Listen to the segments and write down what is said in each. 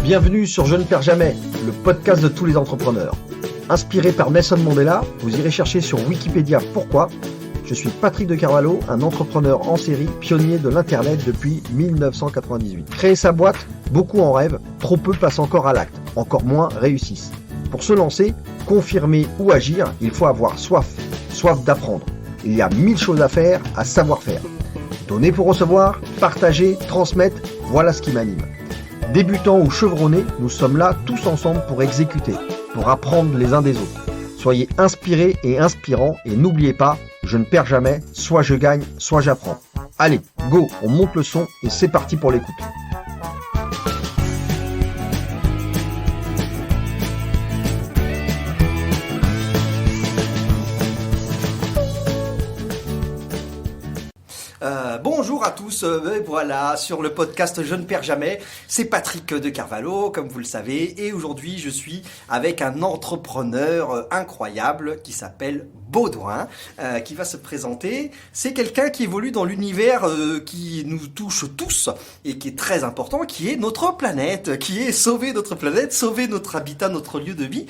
Bienvenue sur Je ne perds jamais, le podcast de tous les entrepreneurs. Inspiré par Nelson Mandela, vous irez chercher sur Wikipédia pourquoi. Je suis Patrick de Carvalho, un entrepreneur en série, pionnier de l'Internet depuis 1998. Créer sa boîte, beaucoup en rêvent, trop peu passent encore à l'acte, encore moins réussissent. Pour se lancer, confirmer ou agir, il faut avoir soif d'apprendre. Il y a 1000 choses à faire, à savoir faire. Donner pour recevoir, partager, transmettre, voilà ce qui m'anime. Débutants ou chevronnés, nous sommes là tous ensemble pour exécuter, pour apprendre les uns des autres. Soyez inspirés et inspirants et n'oubliez pas, je ne perds jamais, soit je gagne, soit j'apprends. Allez, go, on monte le son et c'est parti pour l'écoute. Bonjour à tous, voilà, sur le podcast Je ne perds jamais, c'est Patrick de Carvalho, comme vous le savez, et aujourd'hui je suis avec un entrepreneur incroyable qui s'appelle Baudouin, qui va se présenter. C'est quelqu'un qui évolue dans l'univers qui nous touche tous et qui est très important, qui est notre planète, qui est sauver notre planète, sauver notre habitat, notre lieu de vie.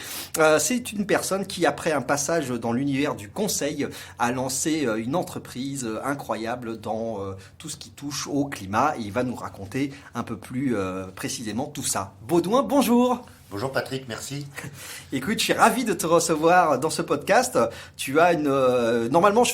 C'est une personne qui, après un passage dans l'univers du conseil, a lancé une entreprise incroyable dans tout ce qui touche au climat. Et il va nous raconter un peu plus précisément tout ça. Baudouin, bonjour. Bonjour Patrick, merci. Écoute, je suis ravi de te recevoir dans ce podcast. Tu as une... normalement,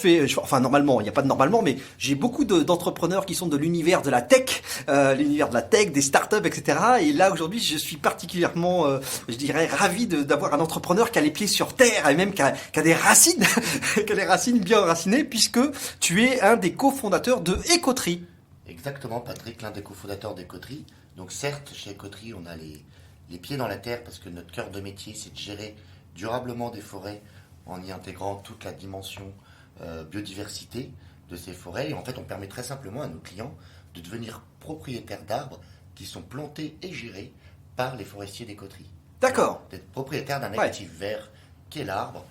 normalement, il n'y a pas de normalement, mais j'ai beaucoup d'entrepreneurs qui sont de l'univers de la tech, des startups, etc. Et là, aujourd'hui, je suis particulièrement, je dirais, ravi d'avoir un entrepreneur qui a les pieds sur terre et même qui a des racines, qui a des racines bien enracinées, puisque tu es un des cofondateurs de Écoterie. Exactement, Patrick, l'un des cofondateurs d'Écoterie. Donc certes, chez Écoterie, on a les pieds dans la terre parce que notre cœur de métier, c'est de gérer durablement des forêts en y intégrant toute la dimension biodiversité de ces forêts. Et en fait, on permet très simplement à nos clients de devenir propriétaires d'arbres qui sont plantés et gérés par les forestiers d'Écoterie. D'accord. D'être propriétaire d'un actif vert qui est l'arbre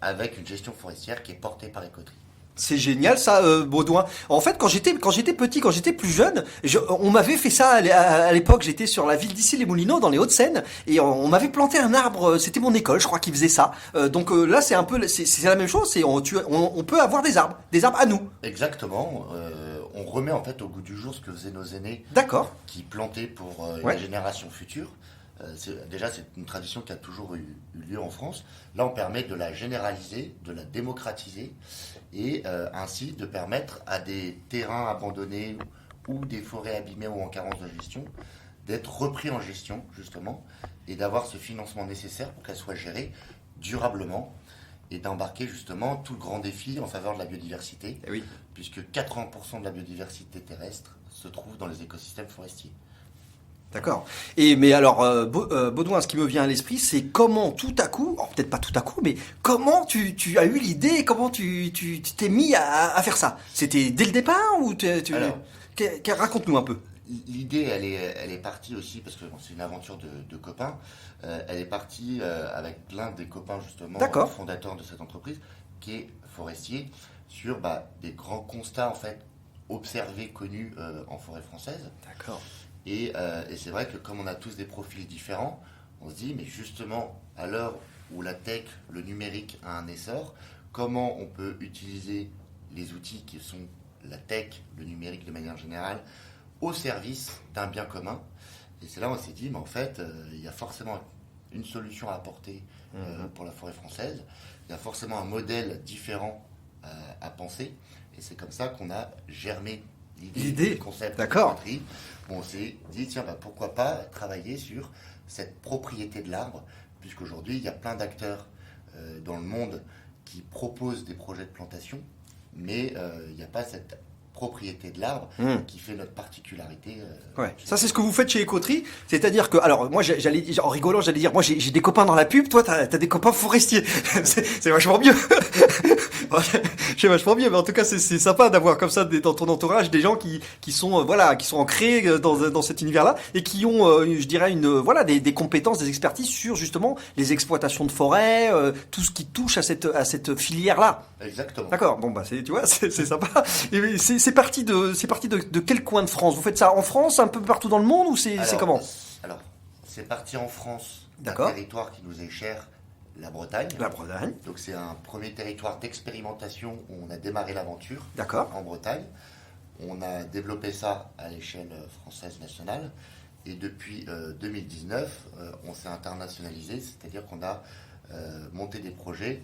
avec une gestion forestière qui est portée par Écoterie. C'est génial ça, Baudouin. En fait, quand j'étais petit, quand j'étais plus jeune, on m'avait fait ça à l'époque. J'étais sur la ville d'Issy-les-Moulineaux, dans les Hauts-de-Seine, et on m'avait planté un arbre. C'était mon école, je crois, qui faisait ça. Donc là, c'est un peu, c'est la même chose. On peut avoir des arbres à nous. Exactement. On remet en fait au goût du jour ce que faisaient nos aînés. D'accord. Qui plantaient pour la génération future. C'est une tradition qui a toujours eu lieu en France. Là, on permet de la généraliser, de la démocratiser et ainsi de permettre à des terrains abandonnés ou des forêts abîmées ou en carence de gestion d'être repris en gestion, justement, et d'avoir ce financement nécessaire pour qu'elles soient gérées durablement et d'embarquer justement tout le grand défi en faveur de la biodiversité, oui. Puisque 80% de la biodiversité terrestre se trouve dans les écosystèmes forestiers. D'accord. Mais alors, Baudouin, ce qui me vient à l'esprit, c'est comment tout à coup, peut-être pas tout à coup, mais comment tu as eu l'idée, comment tu t'es mis à faire ça? C'était dès le départ ou raconte-nous un peu. L'idée, elle est partie aussi, parce que c'est une aventure de copains, elle est partie avec l'un des copains justement, fondateurs de cette entreprise, qui est forestier, sur des grands constats en fait observés, connus en forêt française. D'accord. Et c'est vrai que comme on a tous des profils différents, on se dit, mais justement, à l'heure où la tech, le numérique a un essor, comment on peut utiliser les outils qui sont la tech, le numérique de manière générale, au service d'un bien commun. Et c'est là où on s'est dit, mais en fait, il y a forcément une solution à apporter pour la forêt française. Il y a forcément un modèle différent à penser. Et c'est comme ça qu'on a germé l'idée, le concept. D'accord. On s'est dit, tiens, pourquoi pas travailler sur cette propriété de l'arbre, puisqu'aujourd'hui, il y a plein d'acteurs dans le monde qui proposent des projets de plantation, mais il n'y a pas cette propriété de l'arbre qui fait notre particularité. Ça, c'est ce que vous faites chez Écoterie, c'est-à-dire que, alors moi, en rigolant, j'allais dire, moi j'ai des copains dans la pub, toi t'as des copains forestiers, c'est vachement mieux. C'est vachement bien, mais en tout cas c'est sympa d'avoir comme ça dans ton entourage des gens qui sont ancrés dans cet univers-là et qui ont je dirais des compétences, des expertises sur justement les exploitations de forêt, tout ce qui touche à cette filière-là. Exactement. D'accord. Bon c'est sympa. Et c'est parti de quel coin de France? Vous faites ça en France, un peu partout dans le monde ou c'est comment? Alors, C'est parti en France, D'accord. un territoire qui nous est cher, la Bretagne. La Bretagne. Donc c'est un premier territoire d'expérimentation où on a démarré l'aventure D'accord. en Bretagne. On a développé ça à l'échelle française nationale. Et depuis 2019, on s'est internationalisé, c'est-à-dire qu'on a monté des projets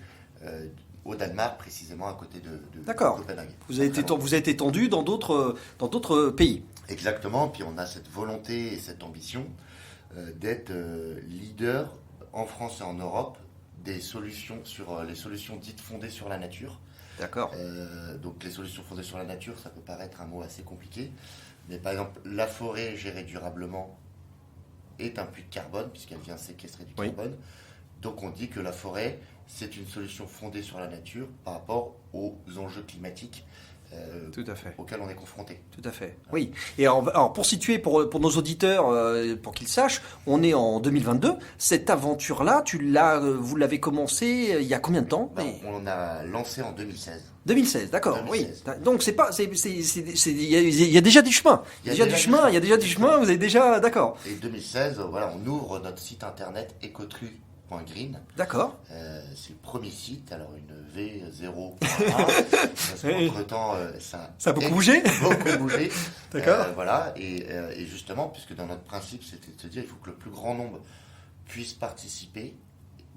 au Danemark, précisément à côté de D'accord. Copenhague. Vous avez été étendu dans d'autres pays. Exactement, puis on a cette volonté et cette ambition d'être leader en France et en Europe des solutions sur les solutions dites fondées sur la nature. D'accord. Donc les solutions fondées sur la nature, ça peut paraître un mot assez compliqué, mais par exemple la forêt gérée durablement est un puits de carbone puisqu'elle vient séquestrer du carbone. Donc on dit que la forêt, c'est une solution fondée sur la nature par rapport aux enjeux climatiques Tout à fait. auxquels on est confronté. Tout à fait. Oui. Et alors pour situer pour nos auditeurs, pour qu'ils sachent, on est en 2022. Cette aventure-là, vous l'avez commencé il y a combien de temps? Non, on a lancé en 2016. 2016, d'accord. 2016. Oui. Donc il y a déjà du chemin. Il y a déjà du chemin. Vous avez déjà, d'accord. Et 2016, voilà, on ouvre notre site internet ecotru.green. D'accord. C'est le premier site, alors une V0.1, parce qu'entre-temps, ça a beaucoup bougé. Beaucoup bougé. D'accord. Voilà, et justement, puisque dans notre principe, c'était de se dire, il faut que le plus grand nombre puisse participer,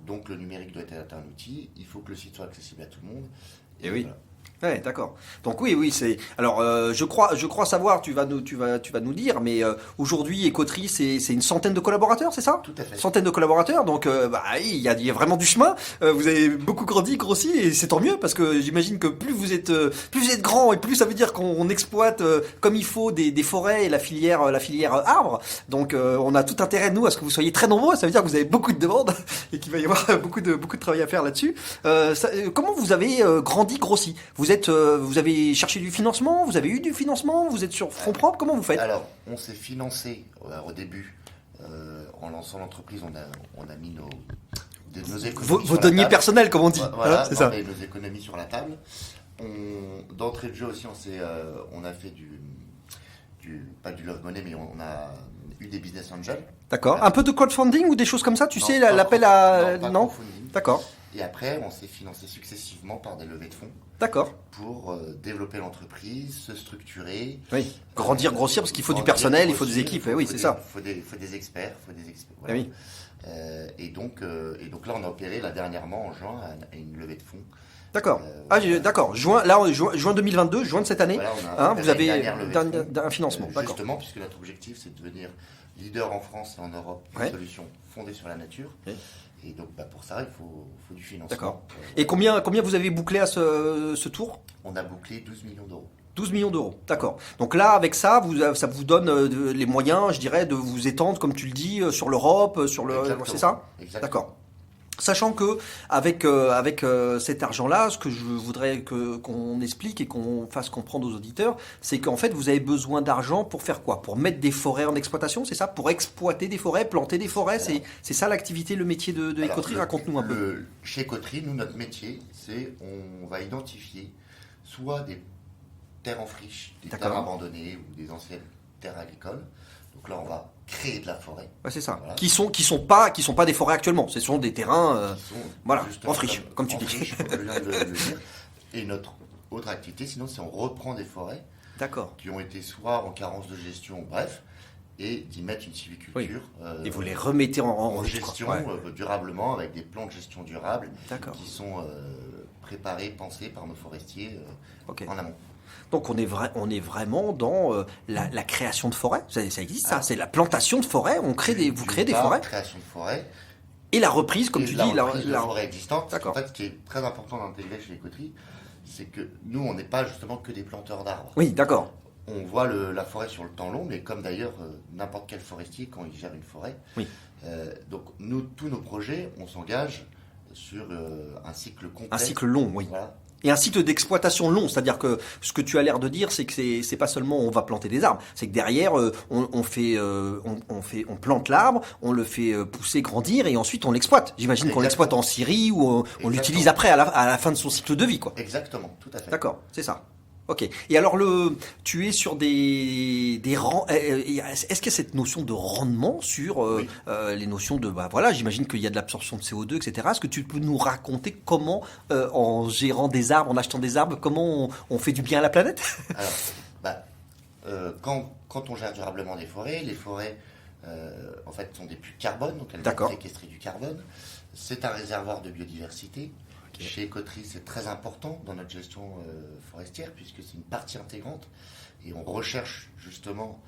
donc le numérique doit être un outil, il faut que le site soit accessible à tout le monde. Et oui. Voilà. Ouais, d'accord. Donc oui, c'est. Alors, je crois savoir. Tu vas nous dire. Mais aujourd'hui, Écoterie, c'est une centaine de collaborateurs, c'est ça? Tout à fait. Centaine de collaborateurs. Donc, il y a vraiment du chemin. Vous avez beaucoup grossi, et c'est tant mieux parce que j'imagine que plus vous êtes grand et plus ça veut dire qu'on exploite comme il faut des forêts et la filière arbre. Donc, on a tout intérêt nous à ce que vous soyez très nombreux. Ça veut dire que vous avez beaucoup de demandes et qu'il va y avoir beaucoup de travail à faire là-dessus. Comment vous avez grossi? Vous avez cherché du financement? Vous avez eu du financement? Vous êtes sur fonds propres? Comment vous faites? Alors, on s'est financé au début. En lançant l'entreprise, on a mis nos économies vos deniers personnels, comme on dit. Voilà, hein, c'est ça. On a mis nos économies sur la table. D'entrée de jeu aussi, on a fait pas du love money, mais on a eu des business angels. D'accord. Un peu de crowdfunding ou des choses comme ça? Tu Non, sais, pas l'appel à... pas Non. crowdfunding. D'accord. Et après, on s'est financé successivement par des levées de fonds D'accord. pour développer l'entreprise, se structurer. Oui. Grossir, parce qu'il faut du personnel, il faut des équipes. Oui, c'est ça. Il faut des experts, Ah oui. Et donc là, on a opéré dernièrement en juin à une levée de fonds. D'accord. Voilà. D'accord. Juin 2022, juin de cette année, Voilà, on a vous avez une dernière levée de fonds. un financement. D'accord. Justement, puisque notre objectif, c'est de devenir leader en France et en Europe de solutions fondées sur la nature. Oui. Et donc, pour ça, il faut du financement. D'accord. Et combien vous avez bouclé à ce tour? On a bouclé 12 millions d'euros. 12 millions d'euros, d'accord. Donc là, avec ça, ça vous donne les moyens, je dirais, de vous étendre, comme tu le dis, sur l'Europe, Exactement. c'est ça? Exactement. D'accord. Sachant que avec cet argent-là, ce que je voudrais qu'on explique et qu'on fasse comprendre aux auditeurs, c'est qu'en fait, vous avez besoin d'argent pour faire quoi? Pour mettre des forêts en exploitation, c'est ça? Pour exploiter des forêts, planter des forêts, c'est ça l'activité, le métier de Écoterie? Raconte-nous un peu. Chez Écoterie, nous, notre métier, c'est on va identifier soit des terres en friche, des terres abandonnées ou des anciennes terres agricoles. Donc là, on va créer de la forêt. Ouais, c'est ça. Voilà. Qui sont pas des forêts actuellement. Ce sont des terrains, en friche, comme tu dis. Friche, comme je viens de le dire. Et notre autre activité, sinon, c'est on reprend des forêts. D'accord. Qui ont été soit en carence de gestion, bref, et d'y mettre une sylviculture. Et vous les remettez en gestion durablement avec des plans de gestion durable qui sont préparés, pensés par nos forestiers en amont. Donc on est vraiment dans la création de forêts. Ça existe, ça. C'est la plantation de forêts. Vous créez des forêts. Création de forêts. Et la reprise, comme tu dis, la forêt existante. D'accord. En fait, ce qui est très important d'intégrer chez Écoterie, c'est que nous, on n'est pas justement que des planteurs d'arbres. Oui, d'accord. On voit la forêt sur le temps long, mais comme d'ailleurs n'importe quel forestier quand il gère une forêt. Oui. Donc tous nos projets, on s'engage sur un cycle complet. Un cycle long, oui. Voilà. Et un cycle d'exploitation long, c'est-à-dire que ce que tu as l'air de dire, c'est que c'est pas seulement on va planter des arbres, c'est que derrière on plante l'arbre, on le fait pousser, grandir et ensuite on l'exploite. J'imagine qu'on l'exploite en scierie ou on l'utilise après à la fin de son cycle de vie, quoi. Exactement, tout à fait. D'accord, c'est ça. Ok. Et alors, tu es sur des est-ce qu'il y a cette notion de rendement sur Oui. les notions de, bah voilà, j'imagine qu'il y a de l'absorption de CO2, etc. Est-ce que tu peux nous raconter comment, en gérant des arbres, en achetant des arbres, comment on fait du bien à la planète? Alors, bah, quand on gère durablement des forêts, les forêts en fait sont des puits de carbone, donc elles vont D'accord. séquestrer du carbone. C'est un réservoir de biodiversité. Ok. Chez Écoterie, c'est très important dans notre gestion forestière puisque c'est une partie intégrante et on recherche justement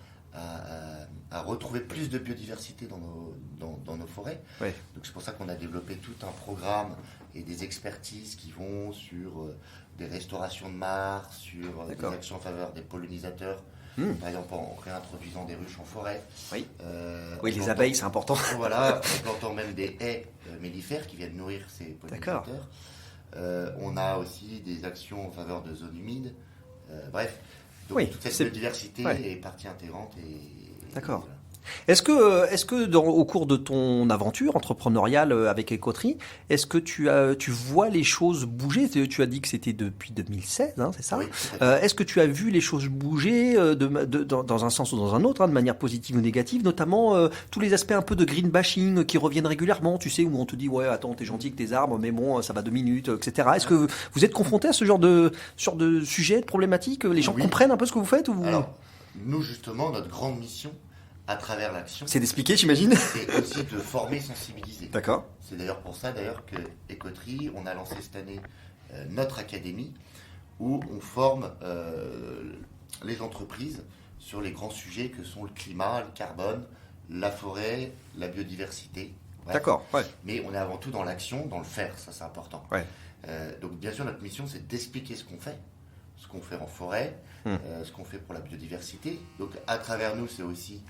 à retrouver plus de biodiversité dans nos forêts. Ouais. Donc c'est pour ça qu'on a développé tout un programme et des expertises qui vont sur des restaurations de mares, sur des D'accord. actions en faveur des pollinisateurs, par exemple en réintroduisant des ruches en forêt. Oui. En Oui, les plantant- abeilles, c'est important. Voilà, en plantant même des haies mellifères qui viennent nourrir ces D'accord. pollinisateurs. On a aussi des actions en faveur de zones humides. Bref, donc Oui, toute cette c'est- biodiversité ouais. est partie intégrante. Et D'accord. voilà. Est-ce que au cours de ton aventure entrepreneuriale avec Écoterie, est-ce que tu vois les choses bouger? Tu as dit que c'était depuis 2016, hein, c'est ça? Oui, tout à fait. Est-ce que tu as vu les choses bouger dans un sens ou dans un autre, hein, de manière positive ou négative, notamment tous les aspects un peu de green bashing qui reviennent régulièrement, tu sais, où on te dit ouais, attends, t'es gentil avec tes arbres, mais bon, ça va 2 minutes, etc. Est-ce que vous êtes confronté à ce genre de sujet, de problématique? Les gens Oui. comprennent un peu ce que vous faites ou Alors, nous justement, notre grande mission, à travers l'action, c'est d'expliquer, j'imagine? c'est aussi de former, sensibiliser. D'accord. C'est d'ailleurs pour ça que Écoterie, on a lancé cette année notre académie où on forme les entreprises sur les grands sujets que sont le climat, le carbone, la forêt, la biodiversité. Bref. D'accord. Ouais. Mais on est avant tout dans l'action, dans le faire, ça c'est important. Ouais. Donc bien sûr notre mission c'est d'expliquer ce qu'on fait en forêt, ce qu'on fait pour la biodiversité. Donc à travers nous c'est aussi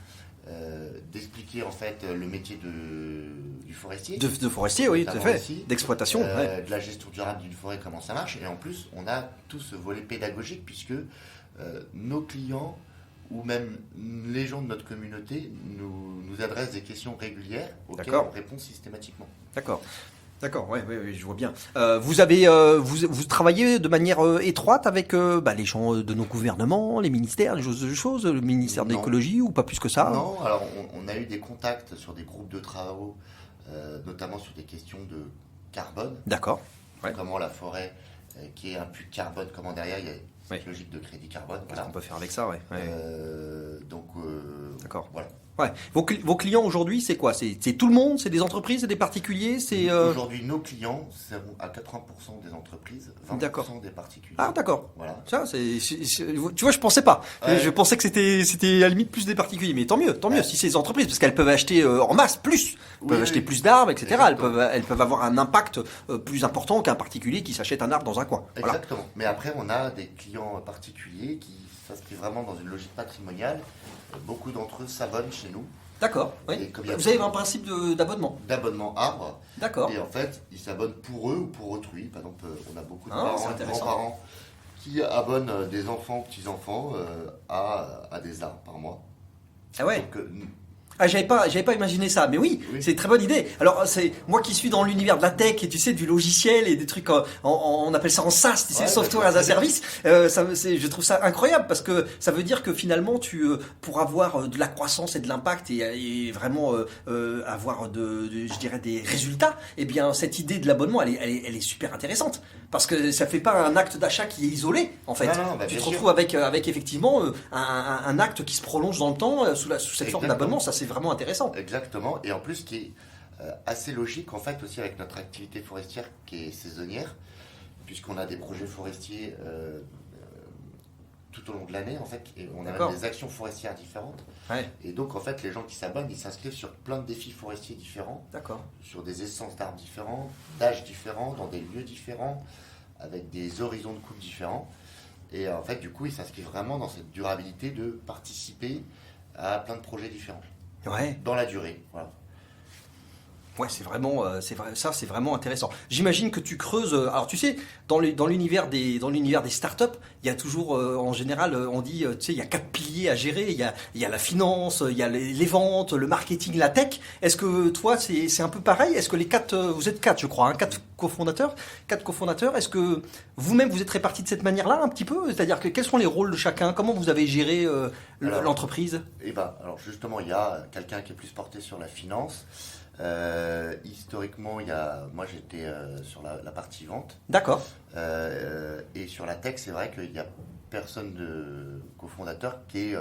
d'expliquer en fait le métier du forestier. De forestier, oui, tout à Notamment fait. aussi, D'exploitation, ouais. de la gestion durable d'une forêt, comment ça marche. Et en plus, on a tout ce volet pédagogique puisque nos clients ou même les gens de notre communauté nous adressent des questions régulières auxquelles D'accord. on répond systématiquement. D'accord. D'accord, ouais, je vois bien. Vous travaillez de manière étroite avec les gens de nos gouvernements, les ministères, les choses, le ministère de Non. l'écologie ou pas plus que ça? Non, alors on a eu des contacts sur des groupes de travaux, notamment sur des questions de carbone. D'accord. Ouais. Comment la forêt, qui est un puits de carbone, comment derrière il y a cette Ouais. logique de crédit carbone. Qu'est-ce Voilà. qu'on peut faire avec ça, ouais. Donc, D'accord. voilà. Ouais. Vos clients aujourd'hui, c'est quoi? C'est tout le monde? C'est des entreprises? C'est des particuliers? C'est Aujourd'hui, nos clients seront à 80% des entreprises, 20% D'accord. des particuliers. Ah, d'accord. Voilà. Ça, tu vois, je pensais pas. Ouais. Je pensais que c'était à la limite plus des particuliers, mais tant mieux Ouais. si c'est des entreprises, parce qu'elles peuvent acheter en masse plus, elles peuvent Oui, acheter oui. plus d'arbres, etc. Exactement. Elles peuvent avoir un impact plus important qu'un particulier qui s'achète un arbre dans un coin. Voilà. Exactement. Mais après, on a des clients particuliers qui s'inscrivent vraiment dans une logique patrimoniale. Beaucoup d'entre eux s'abonnent chez nous, D'accord. Oui. Et comme il y a Vous avez beaucoup- un principe d'abonnement. d'abonnement arbre. D'accord. Et en fait, ils s'abonnent pour eux ou pour autrui. Par exemple, on a beaucoup de Ah, c'est parents et de intéressant. grands-parents qui abonnent des enfants, petits-enfants à des arbres par mois. Ah ouais. Donc, Ah, j'avais pas imaginé ça, mais oui, Oui. c'est une très bonne idée. Alors, c'est moi qui suis dans l'univers de la tech et tu sais, du logiciel et des trucs, on appelle ça en SaaS, tu sais, Ouais, software as d'accord. a service. Je trouve ça incroyable parce que ça veut dire que finalement, pour avoir de la croissance et de l'impact et vraiment avoir je dirais des résultats, eh bien, cette idée de l'abonnement, elle est super intéressante parce que ça fait pas un acte d'achat qui est isolé, en fait. Non, bah, Tu bien te sûr. retrouves avec effectivement un acte qui se prolonge dans le temps sous cette forme Exactement. d'abonnement. Ça, c'est vraiment intéressant. Exactement. Et en plus, ce qui est assez logique, en fait, aussi avec notre activité forestière qui est saisonnière, puisqu'on a des projets forestiers tout au long de l'année, en fait, et on a D'accord. même des actions forestières différentes. Ouais. Et donc, en fait, les gens qui s'abonnent, ils s'inscrivent sur plein de défis forestiers différents, D'accord. sur des essences d'arbres différents, d'âges différents, dans des lieux différents, avec des horizons de coupe différents. Et en fait, du coup, ils s'inscrivent vraiment dans cette durabilité de participer à plein de projets différents, Ouais. dans la durée. Voilà. Ouais, c'est vraiment, c'est vrai, ça, c'est vraiment intéressant. J'imagine que tu creuses. Alors, tu sais, dans l'univers des startups, il y a toujours, en général, on dit, tu sais, il y a 4 piliers à gérer. Il y a la finance, il y a les ventes, le marketing, la tech. Est-ce que toi, c'est un peu pareil? Est-ce que les 4, vous êtes 4, je crois, hein, 4 cofondateurs, 4 cofondateurs. Est-ce que vous-même vous êtes répartis de cette manière-là un petit peu? C'est-à-dire que quels sont les rôles de chacun? Comment vous avez géré l'entreprise? Alors justement, il y a quelqu'un qui est plus porté sur la finance. Historiquement, moi j'étais sur la partie vente. D'accord. Et sur la tech, c'est vrai qu'il n'y a personne de cofondateur qui est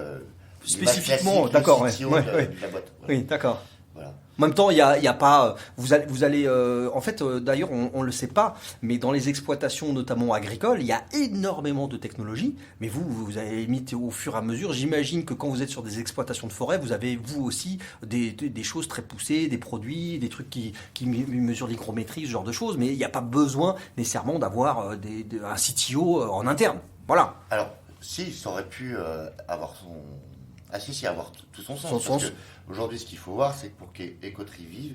Spécifiquement, d'accord, le CTO de ouais. la boîte. Oui, d'accord. Voilà. En même temps, il y a pas. Vous allez. En fait, d'ailleurs, on le sait pas, mais dans les exploitations, notamment agricoles, il y a énormément de technologies. Mais vous avez mis au fur et à mesure. J'imagine que quand vous êtes sur des exploitations de forêt, vous avez vous aussi des choses très poussées, des produits, des trucs qui mesurent l'hygrométrie, ce genre de choses. Mais il n'y a pas besoin nécessairement d'avoir un CTO en interne. Voilà. Alors, si, ça aurait pu avoir son. Ah si, avoir tout son sens. Son parce sens. que aujourd'hui, ce qu'il faut voir, c'est que pour qu'Écoterie vive,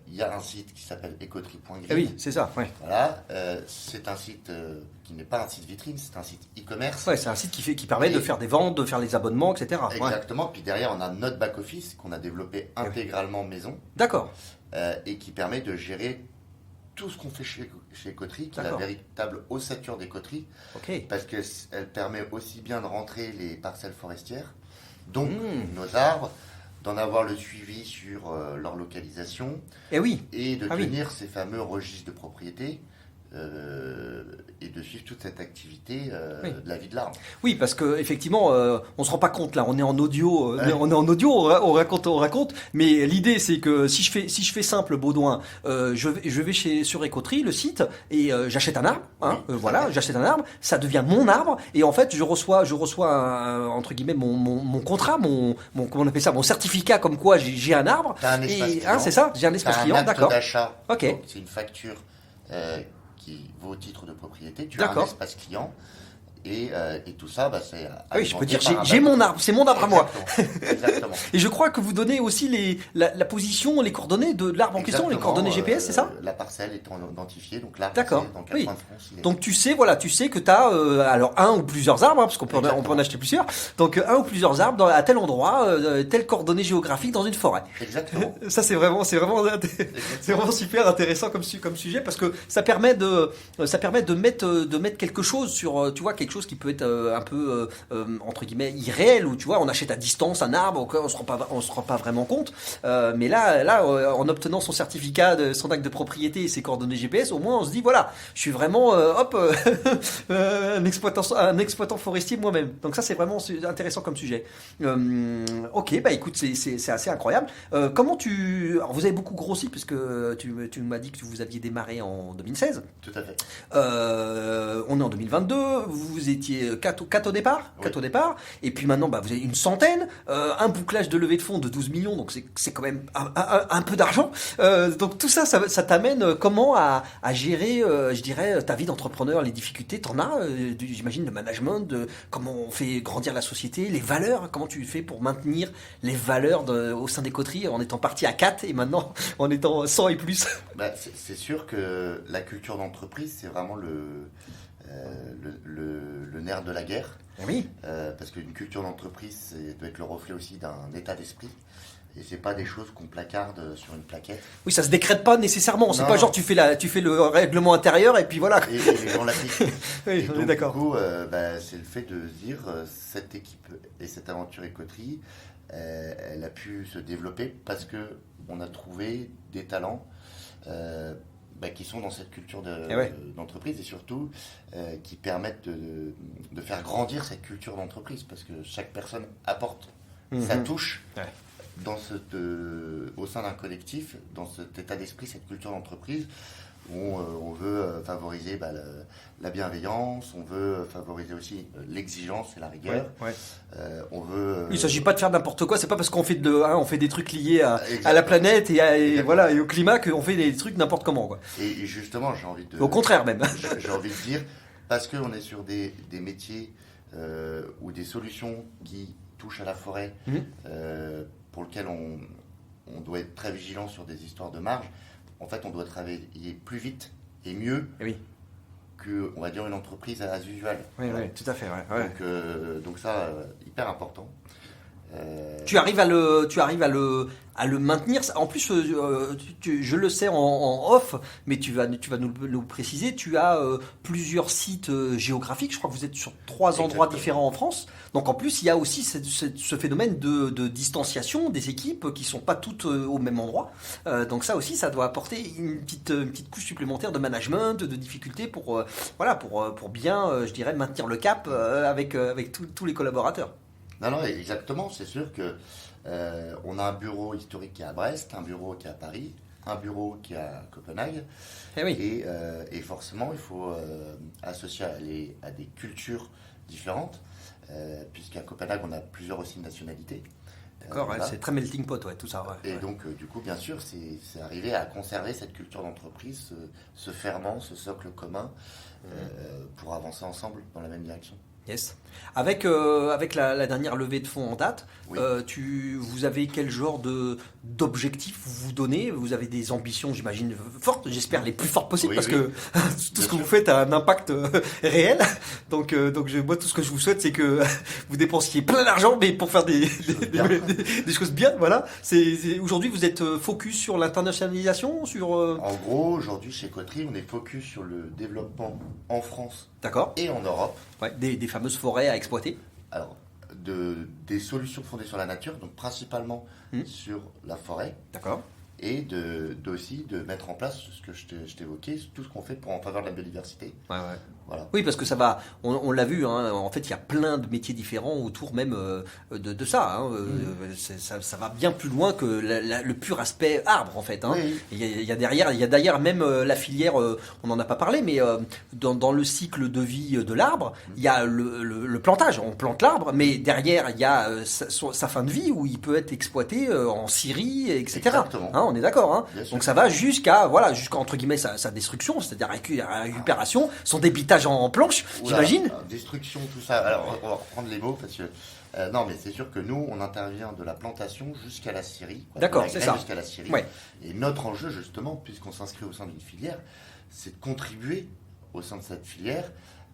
il y a un site qui s'appelle écoterie.grid. Ah oui, c'est ça. Ouais. Voilà, c'est un site qui n'est pas un site vitrine, c'est un site e-commerce. Ouais, c'est un site qui permet de faire des ventes, de faire les abonnements, etc. Exactement. Puis derrière, on a notre back-office qu'on a développé intégralement maison D'accord. et qui permet de gérer tout ce qu'on fait chez Écoterie, qui est la D'accord. véritable ossature d'Écoterie, Ok. parce qu'elle permet aussi bien de rentrer les parcelles forestières, donc Mmh. nos arbres, d'en avoir le suivi sur leur localisation Eh oui. et de Ah oui. tenir ces fameux registres de propriété et de suivre toute cette activité Oui. de la vie de l'arbre. Oui, parce que effectivement, on se rend pas compte là. On est en audio, Ouais. on est en audio, on raconte. Mais l'idée, c'est que si je fais simple, Baudouin, je vais sur Écoterie, le site, et j'achète un arbre. Hein, Oui, voilà, ouais. j'achète un arbre. Ça devient mon arbre, et en fait, je reçois entre guillemets mon contrat, comment on appelle ça, mon certificat comme quoi j'ai un arbre. T'as un espace Et client. c'est ça, j'ai un espace T'as client, un acte d'accord. d'achat. Ok. Donc, c'est une facture qui vaut au titre de propriété. Tu as un D'accord. espace client. Et tout ça, c'est. Ah oui, je peux dire, alimenté par un j'ai mon back-office. arbre, c'est mon arbre à moi. Exactement. Et je crois que vous donnez aussi la position, les coordonnées de l'arbre en question, les coordonnées GPS, c'est ça? La parcelle étant identifiée, donc l'arbre, D'accord. c'est dans quel Oui. coin de France il est. Donc tu sais que tu as alors un ou plusieurs arbres, hein, parce qu'on peut en acheter plusieurs. Donc un ou plusieurs arbres à tel endroit, telle coordonnée géographique dans une forêt. Exactement. Ça c'est vraiment c'est vraiment super intéressant comme sujet parce que ça permet de mettre quelque chose sur tu vois quelque chose qui peut être un peu entre guillemets irréel où tu vois on achète à distance un arbre auquel on se rend pas vraiment compte. Mais là en obtenant son certificat son acte de propriété et ses coordonnées GPS, au moins on se dit voilà, je suis vraiment un exploitant forestier moi-même. Donc ça c'est vraiment intéressant comme sujet. Ok, bah écoute, c'est assez incroyable. Comment alors, vous avez beaucoup grossi puisque tu m'as dit que vous aviez démarré en 2016. Tout à fait. On est en 2022. Vous étiez 4 au départ, Oui. 4 au départ, et puis maintenant vous avez une centaine, un bouclage de levée de fonds de 12 millions, donc c'est quand même un peu d'argent. Donc tout ça t'amène comment à gérer, je dirais, ta vie d'entrepreneur, les difficultés, t'en as, j'imagine, le management, de comment on fait grandir la société, les valeurs, comment tu fais pour maintenir les valeurs au sein des coteries en étant parti à 4 et maintenant en étant 100 et plus. C'est sûr que la culture d'entreprise, c'est vraiment le nerf de la guerre. Oui. Parce qu'une culture d'entreprise doit être le reflet aussi d'un état d'esprit. Et c'est pas des choses qu'on placarde sur une plaquette. Oui, ça se décrète pas nécessairement. C'est Non. pas genre tu fais le règlement intérieur et puis voilà. Et les gens l'appliquent. Oui, Et on donc, est d'accord. Du coup, c'est le fait de se dire cette équipe et cette aventure Écoterie, elle a pu se développer parce que on a trouvé des talents qui sont dans cette culture d'entreprise et surtout qui permettent de faire grandir cette culture d'entreprise parce que chaque personne apporte sa touche. Ouais. Au sein d'un collectif, dans cet état d'esprit, cette culture d'entreprise, où on veut favoriser la bienveillance, on veut favoriser aussi l'exigence et la rigueur. Ouais. On veut. Il s'agit pas de faire n'importe quoi. C'est pas parce qu'on fait on fait des trucs liés à Exactement. la planète et Exactement. voilà et au climat qu'on fait des trucs n'importe comment quoi. Et justement, j'ai envie de. Au contraire même. J'ai envie de dire, parce qu'on est sur des métiers ou des solutions qui touchent à la forêt, pour lesquelles on doit être très vigilant sur des histoires de marge. En fait, on doit travailler plus vite et mieux Oui. que, on va dire, une entreprise as usual. Oui, tout à fait. Ouais. Donc ça, hyper important. Tu arrives à le maintenir. En plus, je le sais en off, mais tu vas nous préciser. Tu as plusieurs sites géographiques. Je crois que vous êtes sur 3 endroits différents en France. Donc en plus, il y a aussi ce phénomène de distanciation des équipes qui sont pas toutes au même endroit. Donc ça aussi, ça doit apporter une petite couche supplémentaire de management, de difficulté pour bien, je dirais, maintenir le cap avec tous les collaborateurs. Non, exactement. C'est sûr que on a un bureau historique qui est à Brest, un bureau qui est à Paris, un bureau qui est à Copenhague. Eh oui. Et forcément, il faut associer à des cultures différentes, puisqu'à Copenhague, on a plusieurs aussi nationalités. D'accord, Voilà. c'est très melting pot, tout ça. Et donc, du coup, bien sûr, c'est arriver à conserver cette culture d'entreprise, ce ferment, ce socle commun, pour avancer ensemble dans la même direction. Yes. Avec la dernière levée de fonds en date, Oui. vous avez quel genre d'objectifs vous donnez? Vous avez des ambitions, j'imagine, fortes, j'espère les plus fortes possibles, Oui, parce oui. que tout ce que vous faites a un impact réel. Donc moi, tout ce que je vous souhaite, c'est que vous dépensiez plein d'argent, mais pour faire des choses bien. Voilà. Aujourd'hui, vous êtes focus sur l'internationalisation, sur. En gros, aujourd'hui, chez Coterie, on est focus sur le développement en France D'accord. et en Europe. Ouais, des fameuses forêts à exploiter. Alors, des solutions fondées sur la nature, donc principalement sur la forêt, D'accord. et aussi de mettre en place ce que je t'évoquais, tout ce qu'on fait en faveur de la biodiversité. Ouais. Voilà. Oui, parce que ça va, on l'a vu, hein, en fait, il y a plein de métiers différents autour même de ça. Hein, ça va bien plus loin que le pur aspect arbre, en fait. Hein. Oui. Il y a d'ailleurs même la filière, on n'en a pas parlé, mais dans le cycle de vie de l'arbre, il y a le plantage. On plante l'arbre, mais derrière, il y a sa fin de vie où il peut être exploité en scierie, etc. Exactement. Hein, on est d'accord. Hein. Bien sûr. Donc ça va jusqu'à entre guillemets sa destruction, c'est-à-dire la récupération, son débitage en planche, Oula, j'imagine. Destruction, tout ça. Alors, on va reprendre les mots parce que. Non, mais c'est sûr que nous, on intervient de la plantation jusqu'à la scierie. D'accord, de la c'est graine ça. Jusqu'à la scierie. Ouais. Et notre enjeu, justement, puisqu'on s'inscrit au sein d'une filière, c'est de contribuer au sein de cette filière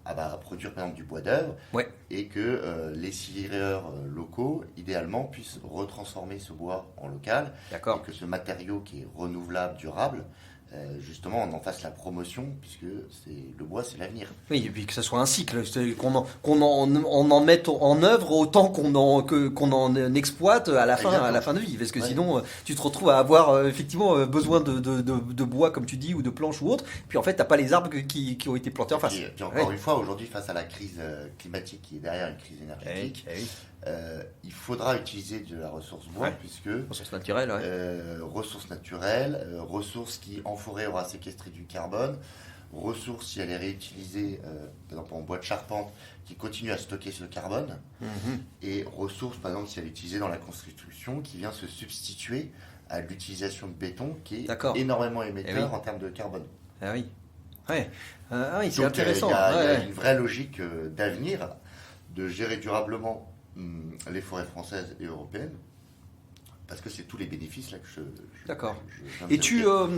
à produire, par exemple, du bois d'œuvre. Ouais. Et que les scierireurs locaux, idéalement, puissent retransformer ce bois en local. D'accord. Et que ce matériau qui est renouvelable, durable, justement, on en fasse la promotion, puisque le bois, c'est l'avenir. Oui, et puis que ce soit un cycle, qu'on en mette en œuvre autant qu'on en exploite à la fin de vie, parce que sinon tu te retrouves à avoir effectivement besoin de bois comme tu dis ou de planches ou autre, puis en fait t'as pas les arbres qui ont été plantés en face. Puis encore une fois, aujourd'hui, face à la crise climatique qui est derrière une crise énergétique, il faudra utiliser de la ressource bois, puisque ressources naturelles, ressources qui en forêt aura séquestré du carbone, ressources si elle est réutilisée, par exemple en bois de charpente, qui continue à stocker ce carbone, et ressources par exemple si elle est utilisée dans la construction, qui vient se substituer à l'utilisation de béton, qui est énormément émetteur en termes de carbone. Ah oui, oui, c'est Donc, intéressant. Il y a une vraie logique d'avenir de gérer durablement les forêts françaises et européennes, parce que c'est tous les bénéfices là que je D'accord. je viens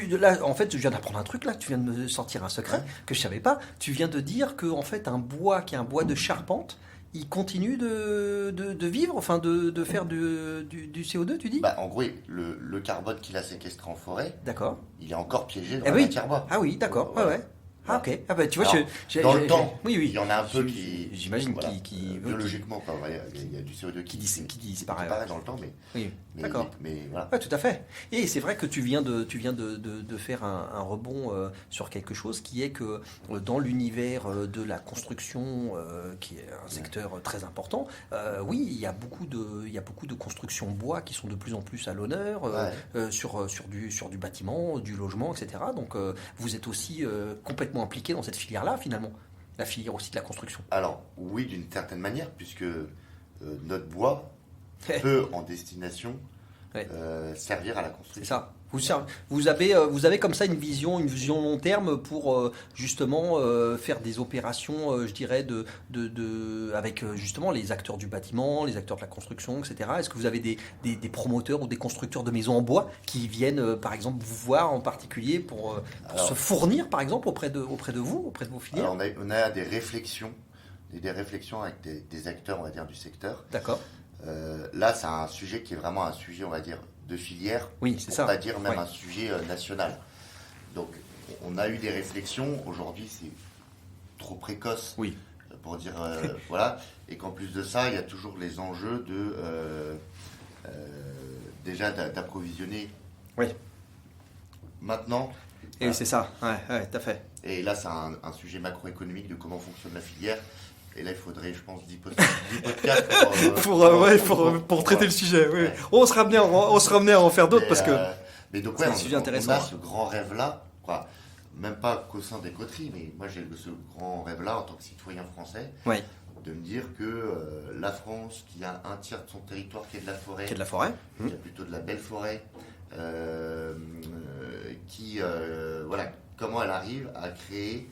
Et là, en fait, je viens d'apprendre un truc là. Tu viens de me sortir un secret que je savais pas. Tu viens de dire que en fait, un bois qui est un bois de charpente, il continue de vivre, enfin de faire du CO2, tu dis? En gros, le carbone qu'il a séquestré en forêt, d'accord, il est encore piégé dans la matière bois. Ah oui, d'accord. Ouais. Ah ok. Ah bah tu vois, Alors, dans le temps, oui. il y en a un peu qui, j'imagine, voilà, qui biologiquement, quoi, il y a du CO2 qui disparaît dans le temps, mais oui. D'accord. Mais voilà. Ouais, tout à fait. Et c'est vrai que tu viens de faire un rebond sur quelque chose qui est que dans l'univers de la construction, qui est un secteur très important, oui, il y a beaucoup de constructions bois qui sont de plus en plus à l'honneur sur du bâtiment, du logement, etc. Donc vous êtes aussi complètement impliqué dans cette filière-là, finalement, la filière aussi de la construction. Alors oui, d'une certaine manière, puisque notre bois peut en destination servir à la construction. C'est ça. Vous avez comme ça une vision long terme pour justement faire des opérations, je dirais, avec justement les acteurs du bâtiment, les acteurs de la construction, etc. Est-ce que vous avez des promoteurs ou des constructeurs de maisons en bois qui viennent, par exemple, vous voir en particulier pour se fournir, par exemple, auprès de vous, auprès de vos filières? Alors, on a des réflexions avec des acteurs, on va dire, du secteur. D'accord. Là, c'est un sujet qui est vraiment un sujet, on va dire, de filière. Oui, c'est ça. On va dire même Ouais. un sujet national. Donc, on a eu des réflexions. Aujourd'hui, c'est trop précoce Oui. pour dire voilà. Et qu'en plus de ça, il y a toujours les enjeux de déjà d'approvisionner. Oui. Maintenant. Et c'est ça. Ouais, tout à fait. Et là, c'est un sujet macroéconomique de comment fonctionne la filière. Et là, il faudrait, je pense, 10 podcasts pour traiter le sujet. Oui. Ouais. On se ramenait à en faire d'autres parce que mais donc, c'est ouais, un sujet intéressant. On a ce grand rêve-là, quoi. Même pas qu'au sein des coteries, mais moi, j'ai ce grand rêve-là en tant que citoyen français, ouais, de me dire que la France, qui a un tiers de son territoire qui est de la forêt, qui est de la forêt. qui a plutôt de la belle forêt, voilà, comment elle arrive à créer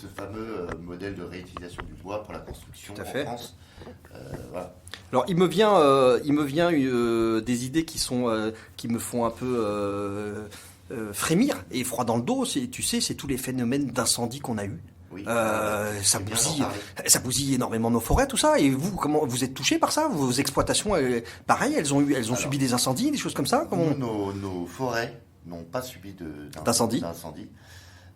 ce fameux modèle de réutilisation du bois pour la construction Tout à en fait. France. Voilà. Alors il me vient des idées qui me font un peu frémir et froid dans le dos. Tu sais, c'est tous les phénomènes d'incendie qu'on a eu. Oui. Ça C'est bien bousille, d'en parler. ça bousille énormément nos forêts, tout ça. Et vous, comment vous êtes touché par ça? Vos exploitations, pareil, elles ont Alors, subi des incendies, des choses comme ça. Comment... Nous, nos forêts n'ont pas subi D'incendie.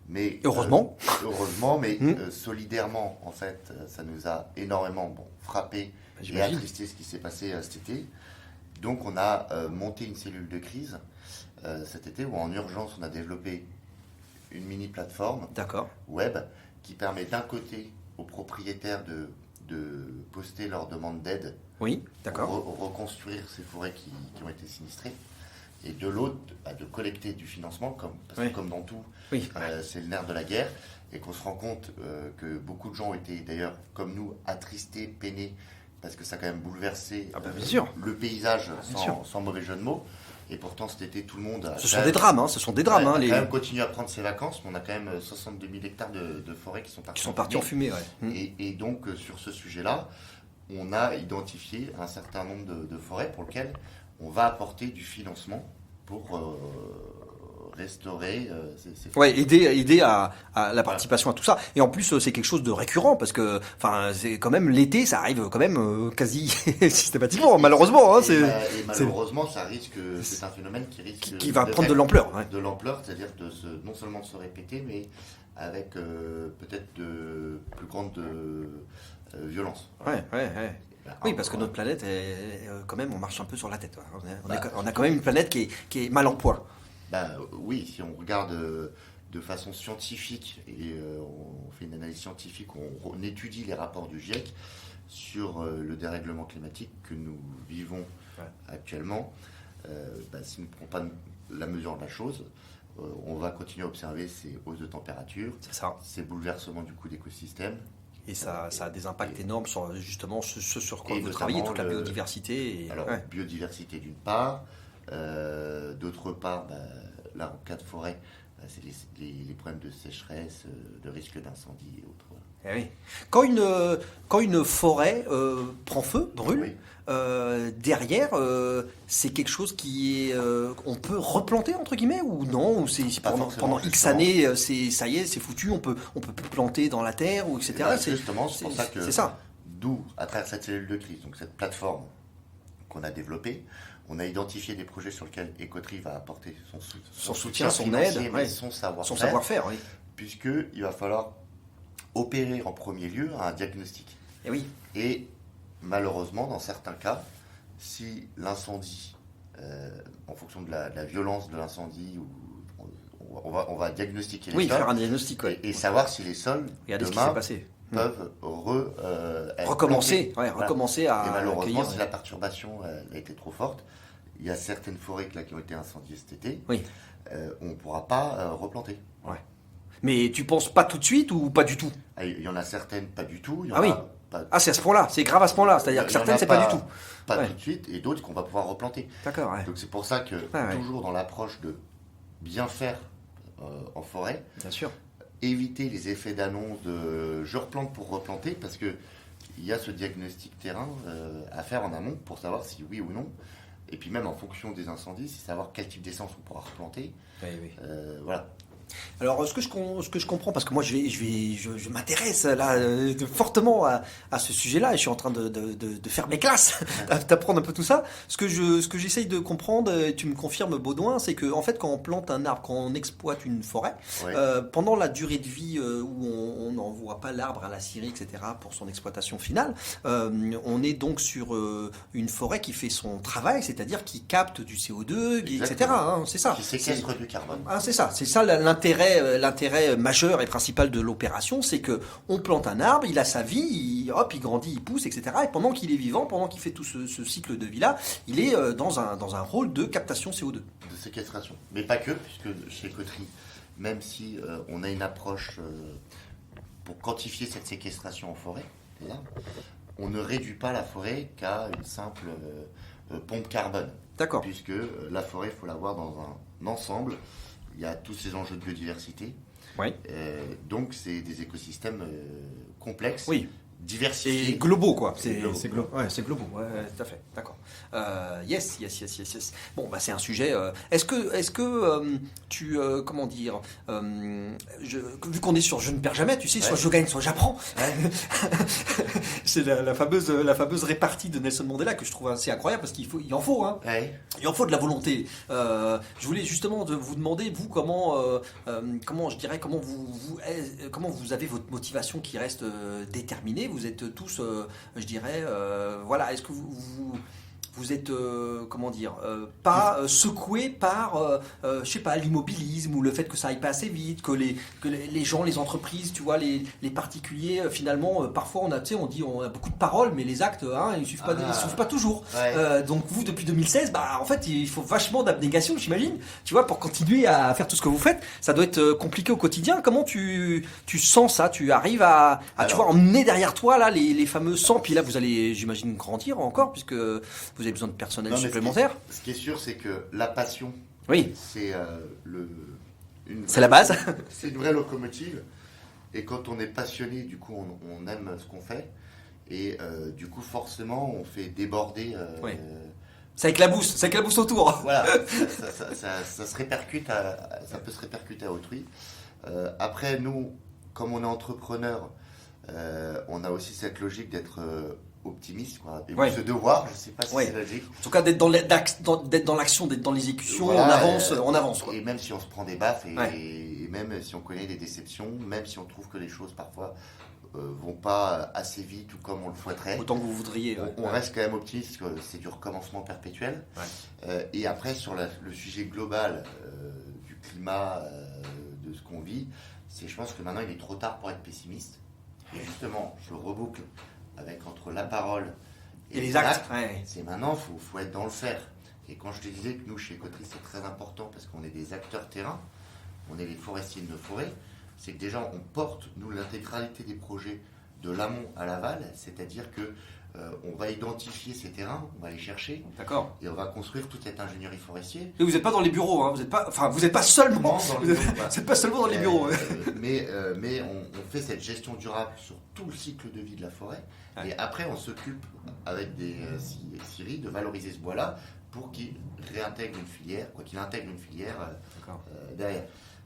Mais Heureusement. heureusement, mais solidairement, en fait, ça nous a énormément frappé et J'imagine. attristé ce qui s'est passé cet été. Donc, on a monté une cellule de crise cet été où, en urgence, on a développé une mini plateforme D'accord. web qui permet d'un côté aux propriétaires de poster leur demande d'aide Oui, d'accord. pour reconstruire ces forêts qui ont été sinistrées, et de l'autre, de collecter du financement, parce Oui. que comme dans tout, Oui. c'est le nerf de la guerre, et qu'on se rend compte que beaucoup de gens ont été d'ailleurs, comme nous, attristés, peinés, parce que ça a quand même bouleversé bien sûr. le paysage Bien sûr. sans mauvais jeu de mots. Et pourtant, cet été, tout le monde a... Ce sont des drames, hein. Ce sont des drames, on hein, a les quand même continué à prendre ses vacances, mais on a quand même 62 000 hectares de forêts qui sont partis en fumée. Ouais. et donc, sur ce sujet-là, on a identifié un certain nombre de forêts pour lesquelles on va apporter du financement pour restaurer ces forêts. Ouais, aider à la participation à tout ça. Et en plus, c'est quelque chose de récurrent parce que, enfin, c'est quand même l'été, ça arrive quand même quasi systématiquement, malheureusement. Hein, Et malheureusement, ça risque, c'est un phénomène qui risque qui va prendre de l'ampleur. Ouais. de l'ampleur, c'est-à-dire non seulement de se répéter, mais avec peut-être de plus grande violence. Ouais. Oui, parce que Alors, notre planète, quand même, on marche un peu sur la tête. On a quand même une planète qui est mal en point. Oui, si on regarde de façon scientifique et on fait une analyse scientifique, on étudie les rapports du GIEC sur le dérèglement climatique que nous vivons actuellement. Si on ne prend pas la mesure de la chose, on va continuer à observer ces hausses de température, C'est ça. ces bouleversements du coup d'écosystèmes. Et ça a des impacts énormes sur justement ce sur quoi Et vous travaillez, notamment toute la biodiversité. Alors, biodiversité d'une part, d'autre part, là en cas de forêt, c'est les problèmes de sécheresse, de risque d'incendie et autres. Eh oui. Quand une forêt prend feu, brûle, Oui. derrière, c'est quelque chose qui est, on peut replanter entre guillemets ou non, ou c'est Pas pendant forcément, X justement. années, ça y est, c'est foutu, on peut plus planter dans la terre ou etc. Justement, c'est pour ça que c'est ça. d'où, à travers cette cellule de crise, donc cette plateforme qu'on a développée, on a identifié des projets sur lesquels Ecotree va apporter Son soutien, son financier, aide, mais ouais. son savoir-faire, Son savoir-faire, oui. puisqu'il va falloir opérer en premier lieu un diagnostic. Et oui. Et malheureusement, dans certains cas, si l'incendie, en fonction de la violence de l'incendie, on va diagnostiquer les Oui, sols faire un diagnostic, ouais. et savoir si les sols Regardez ce qui s'est demain passé. peuvent être Recommencer, plantés. Voilà. recommencer à Et malheureusement, accueillir, si la perturbation a été trop forte, il y a certaines forêts qui ont été incendiées cet été, Oui. on ne pourra pas replanter. Mais tu penses pas tout de suite ou pas du tout? Il y en a certaines, pas du tout. Il y en Ah oui. a pas. Ah, c'est à ce point-là, c'est grave à ce point-là. C'est-à-dire que Il y en certaines, a c'est pas du tout. Pas Ouais. tout de suite, et d'autres qu'on va pouvoir replanter. D'accord, ouais. Donc c'est pour ça que Ouais. toujours dans l'approche de bien faire en forêt, Bien sûr. éviter les effets d'annonce de je replante pour replanter, parce que il y a ce diagnostic terrain à faire en amont pour savoir si oui ou non. Et puis même en fonction des incendies, c'est savoir quel type d'essence on pourra replanter. Oui, oui. Voilà. Alors, ce que je comprends, parce que moi, je m'intéresse là fortement à ce sujet-là, et je suis en train de faire mes classes, d'apprendre un peu tout ça. Ce que j'essaye de comprendre, et tu me confirmes, Baudouin, c'est que en fait, quand on plante un arbre, quand on exploite une forêt, Ouais. pendant la durée de vie où on n'envoie pas l'arbre à la scierie, etc., pour son exploitation finale, on est donc sur une forêt qui fait son travail, c'est-à-dire qui capte du CO2, etc. Exactement. Hein, c'est ça. Qui séquestre du carbone. Ah, c'est ça l'intérêt majeur et principal de l'opération, c'est que on plante un arbre, il a sa vie, il grandit, il pousse, etc. Et pendant qu'il est vivant, pendant qu'il fait tout ce cycle de vie-là, il est dans un rôle de captation CO2. De séquestration. Mais pas que, puisque chez Coterie, même si on a une approche pour quantifier cette séquestration en forêt, des arbres, on ne réduit pas la forêt qu'à une simple pompe carbone. D'accord. Puisque la forêt, il faut la voir dans un ensemble. Il y a tous ces enjeux de biodiversité. Oui. Donc, c'est des écosystèmes complexes, Oui. diversifiés. Et globaux, quoi. C'est globaux. C'est globaux. Ouais, tout à fait. D'accord. Yes. Bon, bah c'est un sujet. Est-ce que tu comment dire vu qu'on est sur je ne perds jamais, tu sais, soit Ouais. je gagne, soit j'apprends. Ouais. C'est la fameuse répartie de Nelson Mandela que je trouve assez incroyable parce il en faut, hein. Ouais. Il en faut de la volonté. Je voulais justement vous demander, vous, comment vous avez votre motivation qui reste déterminée. Vous êtes tous, je dirais, voilà. Est-ce que vous êtes, pas secoué par, je sais pas, l'immobilisme ou le fait que ça aille pas assez vite, que les gens, les entreprises, tu vois, les particuliers, finalement, parfois on dit on a beaucoup de paroles, mais les actes, ils suivent pas toujours. Ouais. Donc vous, depuis 2016, en fait, il faut vachement d'abnégation, j'imagine, tu vois, pour continuer à faire tout ce que vous faites. Ça doit être compliqué au quotidien. Comment tu sens ça? Tu arrives à tu vois, emmener derrière toi là les fameux 100, puis là vous allez, j'imagine, grandir encore puisque vous avez besoin de personnel Non, mais supplémentaire. Ce qui est sûr, c'est que la passion, Oui, c'est c'est la base. C'est une vraie locomotive. Et quand on est passionné, du coup, on aime ce qu'on fait. Et du coup, forcément, on fait déborder. Oui. Ça éclabousse autour. Voilà, ça se répercute ça peut se répercuter à autrui. Après, nous, comme on est entrepreneur, on a aussi cette logique d'être optimiste, quoi. Et Ouais. ce devoir, je ne sais pas si Ouais. c'est logique. En tout cas, d'être dans l'action, d'être dans l'exécution, Voilà, on avance. Quoi. Et même si on se prend des baffes, et, Ouais. et même si on connaît des déceptions, même si on trouve que les choses parfois vont pas assez vite ou comme on le souhaiterait, Autant que vous voudriez. Ouais. on reste quand même optimiste, que c'est du recommencement perpétuel. Et après, sur le sujet global du climat, de ce qu'on vit, je pense que maintenant il est trop tard pour être pessimiste. Et justement, je reboucle avec entre la parole Et les actes. Ouais. c'est maintenant, faut être dans le faire. Et quand je te disais que nous, chez Coterie, c'est très important parce qu'on est des acteurs terrain, on est les forestiers de nos forêts, c'est que déjà, on porte, nous, l'intégralité des projets de l'amont à l'aval, c'est-à-dire que on va identifier ces terrains, on va les chercher, D'accord. et on va construire toute cette ingénierie forestière. Et vous n'êtes pas dans les bureaux, hein. Vous n'êtes pas seulement. Vous n'êtes pas seulement dans les bureaux. Ouais. Mais on fait cette gestion durable sur tout le cycle de vie de la forêt. Ouais. Et après, on s'occupe avec des scieries de valoriser ce bois-là pour qu'il réintègre une filière, quoi qu'il intègre une filière derrière.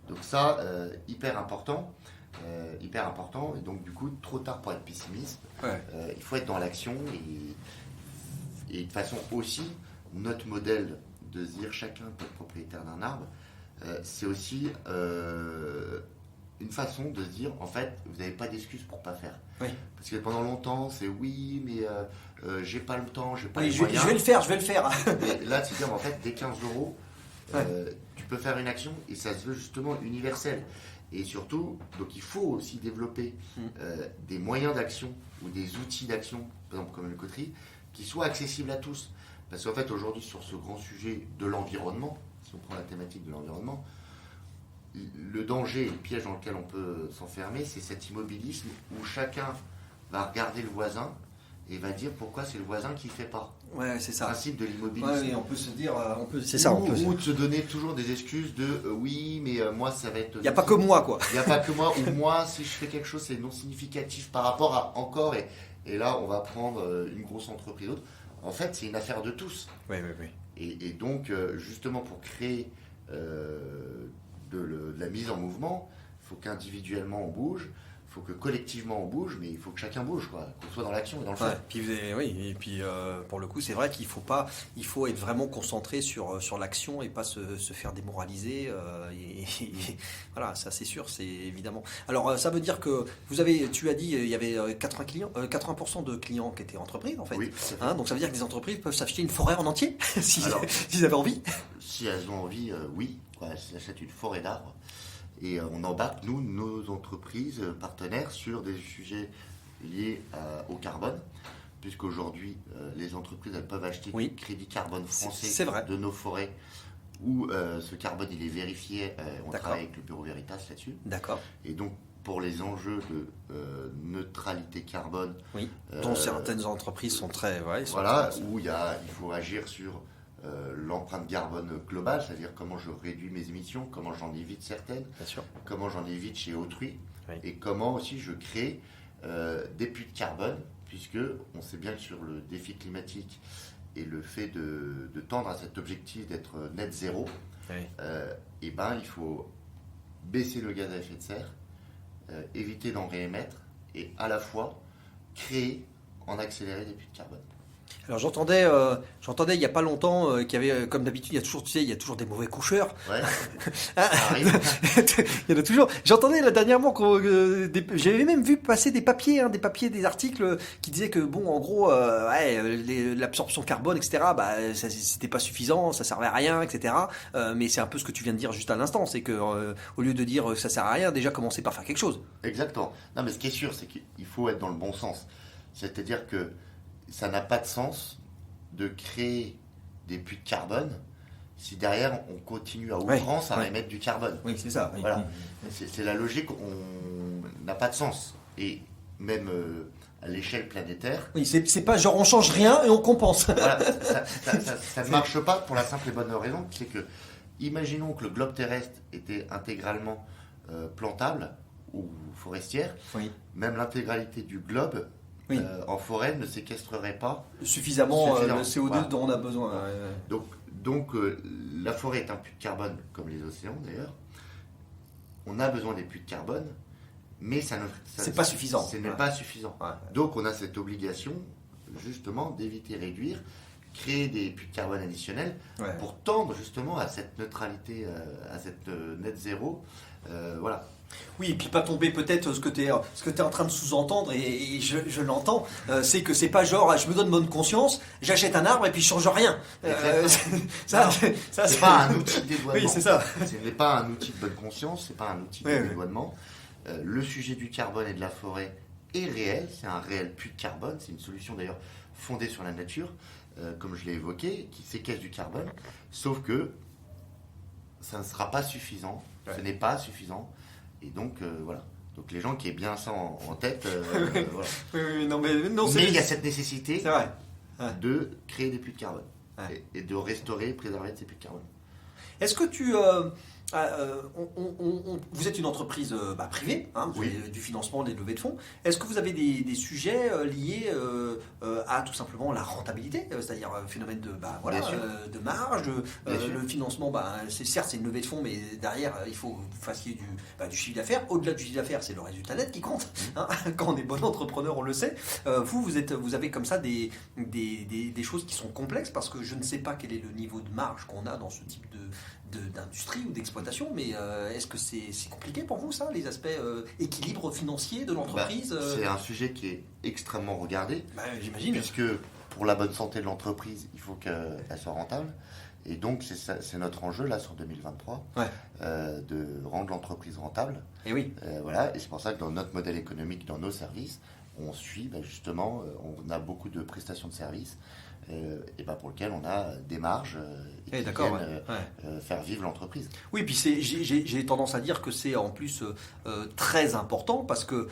Donc ça, hyper important. Et donc du coup, trop tard pour être pessimiste. Ouais. Il faut être dans l'action et de toute façon aussi, notre modèle de se dire chacun peut être propriétaire d'un arbre, c'est aussi une façon de se dire en fait vous n'avez pas d'excuses pour pas faire. Oui. Parce que pendant longtemps c'est oui mais j'ai pas le temps, j'ai pas Oui, les je moyens. vais le faire. Et là tu te dis en fait dès 15 euros tu peux faire une action et ça se veut justement universel. Et surtout, donc il faut aussi développer des moyens d'action ou des outils d'action, par exemple comme le Coterie, qui soient accessibles à tous. Parce qu'en fait aujourd'hui sur ce grand sujet de l'environnement, si on prend la thématique de l'environnement, le danger et le piège dans lequel on peut s'enfermer, c'est cet immobilisme où chacun va regarder le voisin et va dire pourquoi c'est le voisin qui ne fait pas. Ouais, c'est ça. Principe de l'immobilier. Ouais, on peut se dire, c'est ça. Ou de se donner toujours des excuses de oui, mais moi ça va être. Il n'y a pas que moi, quoi. Il n'y a pas que moi, ou moi, si je fais quelque chose, c'est non significatif par rapport à encore, et là on va prendre une grosse entreprise d'autre. En fait, c'est une affaire de tous. Oui. Et donc, justement, pour créer de la mise en mouvement, il faut qu'individuellement on bouge. Il faut que collectivement on bouge, mais il faut que chacun bouge, quoi, qu'on soit dans l'action et dans le fait. Et puis pour le coup, c'est vrai qu'il faut être vraiment concentré sur l'action et pas se faire démoraliser. Voilà, ça c'est sûr, c'est évidemment. Alors ça veut dire que tu as dit, il y avait 80% de clients qui étaient entreprises en fait. Oui. Donc ça veut dire que les entreprises peuvent s'acheter une forêt en entier s'ils avaient envie. Si elles ont envie, oui, elles s'achètent une forêt d'arbres. Et on embarque, nous, nos entreprises partenaires sur des sujets liés au carbone, puisqu'aujourd'hui, les entreprises elles peuvent acheter du crédit carbone français de nos forêts, où ce carbone il est vérifié, on travaille avec le bureau Veritas là-dessus. D'accord. Et donc, pour les enjeux de neutralité carbone, dont certaines entreprises sont très... où il faut agir sur... l'empreinte carbone globale, c'est-à-dire comment je réduis mes émissions, comment j'en évite certaines, comment j'en évite chez autrui, et comment aussi je crée des puits de carbone, puisque on sait bien que sur le défi climatique et le fait de tendre à cet objectif d'être net zéro, il faut baisser le gaz à effet de serre, éviter d'en réémettre, et à la fois créer en accéléré des puits de carbone. Alors j'entendais il y a pas longtemps qu'il y avait, comme d'habitude, il y a toujours des mauvais coucheurs. Ouais. Ça arrive. Il y en a toujours. J'entendais là dernièrement j'avais même vu passer des papiers, des articles qui disaient que bon, en gros, l'absorption carbone, etc. C'était pas suffisant, ça servait à rien, etc. Mais c'est un peu ce que tu viens de dire juste à l'instant, c'est que au lieu de dire que ça sert à rien, déjà commencer par faire quelque chose. Exactement. Non, mais ce qui est sûr, c'est qu'il faut être dans le bon sens. C'est-à-dire que ça n'a pas de sens de créer des puits de carbone si derrière on continue à outrance à émettre du carbone. Oui, c'est ça. Oui. Voilà. C'est la logique, on n'a pas de sens. Et même à l'échelle planétaire. Oui, c'est pas genre on change rien et on compense. Voilà, ça ne marche pas pour la simple et bonne raison, c'est que imaginons que le globe terrestre était intégralement plantable ou forestière, même l'intégralité du globe en forêt ne séquestrerait pas suffisamment le CO2 dont on a besoin. Donc la forêt est un puits de carbone comme les océans d'ailleurs. On a besoin des puits de carbone, mais c'est pas suffisant. Ce n'est pas suffisant. Donc on a cette obligation justement d'éviter, réduire, créer des puits de carbone additionnels pour tendre justement à cette neutralité, à cette net zéro. Voilà. Oui, et puis pas tomber peut-être ce que tu es en train de sous-entendre, et je l'entends, c'est que c'est pas genre je me donne bonne conscience, j'achète un arbre et puis je change rien. C'est pas un outil de dédouanement. Oui, c'est ça. Ce n'est pas un outil de bonne conscience, c'est pas un outil de dédouanement. Le sujet du carbone et de la forêt est réel, c'est un réel puits de carbone, c'est une solution d'ailleurs fondée sur la nature, comme je l'ai évoqué, qui séquestre du carbone, sauf que ça ne sera pas suffisant, ce n'est pas suffisant. Et donc, voilà. Donc, les gens qui aient bien ça en tête, voilà. Mais il y a cette nécessité de créer des puits de carbone et de restaurer, préserver ces puits de carbone. Est-ce que tu... vous êtes une entreprise privée, vous avez du financement, des levées de fonds. Est-ce que vous avez des sujets liés à tout simplement la rentabilité, c'est-à-dire phénomène de marge, le financement, certes c'est une levée de fonds, mais derrière il faut que vous fassiez du chiffre d'affaires. Au-delà du chiffre d'affaires, c'est le résultat net qui compte. Quand on est bon entrepreneur, on le sait. Vous avez comme ça des choses qui sont complexes, parce que je ne sais pas quel est le niveau de marge qu'on a dans ce type d'industrie ou d'exploitation, mais est-ce que c'est compliqué pour vous, ça, les aspects équilibre financier de l'entreprise C'est un sujet qui est extrêmement regardé, j'imagine, puisque pour la bonne santé de l'entreprise, il faut qu'elle soit rentable, et donc c'est notre enjeu là sur 2023, de rendre l'entreprise rentable. Et oui. Voilà, et c'est pour ça que dans notre modèle économique, dans nos services, on suit justement, on a beaucoup de prestations de services et ben pour lequel on a des marges et qui d'accord, viennent faire vivre l'entreprise. Oui, puis j'ai tendance à dire que c'est en plus très important parce que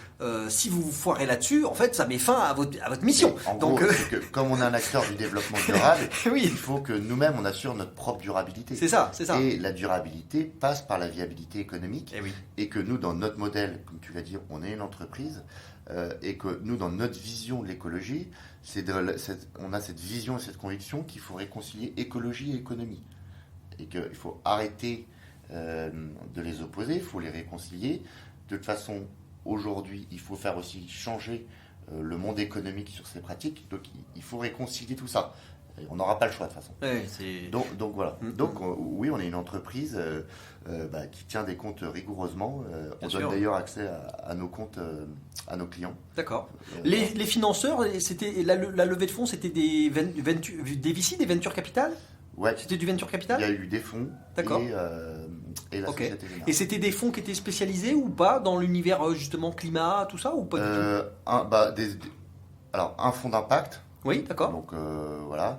si vous vous foirez là-dessus, en fait, ça met fin à votre mission. En Donc, gros, c'est que comme on est un acteur du développement durable, oui, il faut que nous-mêmes on assure notre propre durabilité. c'est ça. Et la durabilité passe par la viabilité économique. Eh oui. Et que nous, dans notre modèle, comme tu l'as dit, on est une entreprise, et que nous, dans notre vision de l'écologie, on a cette vision et cette conviction qu'il faut réconcilier écologie et économie. Et qu'il faut arrêter de les opposer, il faut les réconcilier. De toute façon, aujourd'hui, il faut faire aussi changer le monde économique sur ses pratiques. Donc, il faut réconcilier tout ça. Et on n'aura pas le choix de toute façon. Ouais, Donc voilà. Donc oui, on est une entreprise qui tient des comptes rigoureusement. On donne d'ailleurs accès à nos comptes à nos clients. D'accord. Les financeurs, c'était la levée de fonds, c'était des VC, des Venture Capital. Ouais. C'était du Venture Capital. Il y a eu des fonds. D'accord. Et la Société Générale. Et c'était des fonds qui étaient spécialisés ou pas dans l'univers justement climat, tout ça ou pas du tout? Alors un fonds d'impact. Oui, d'accord. Donc voilà.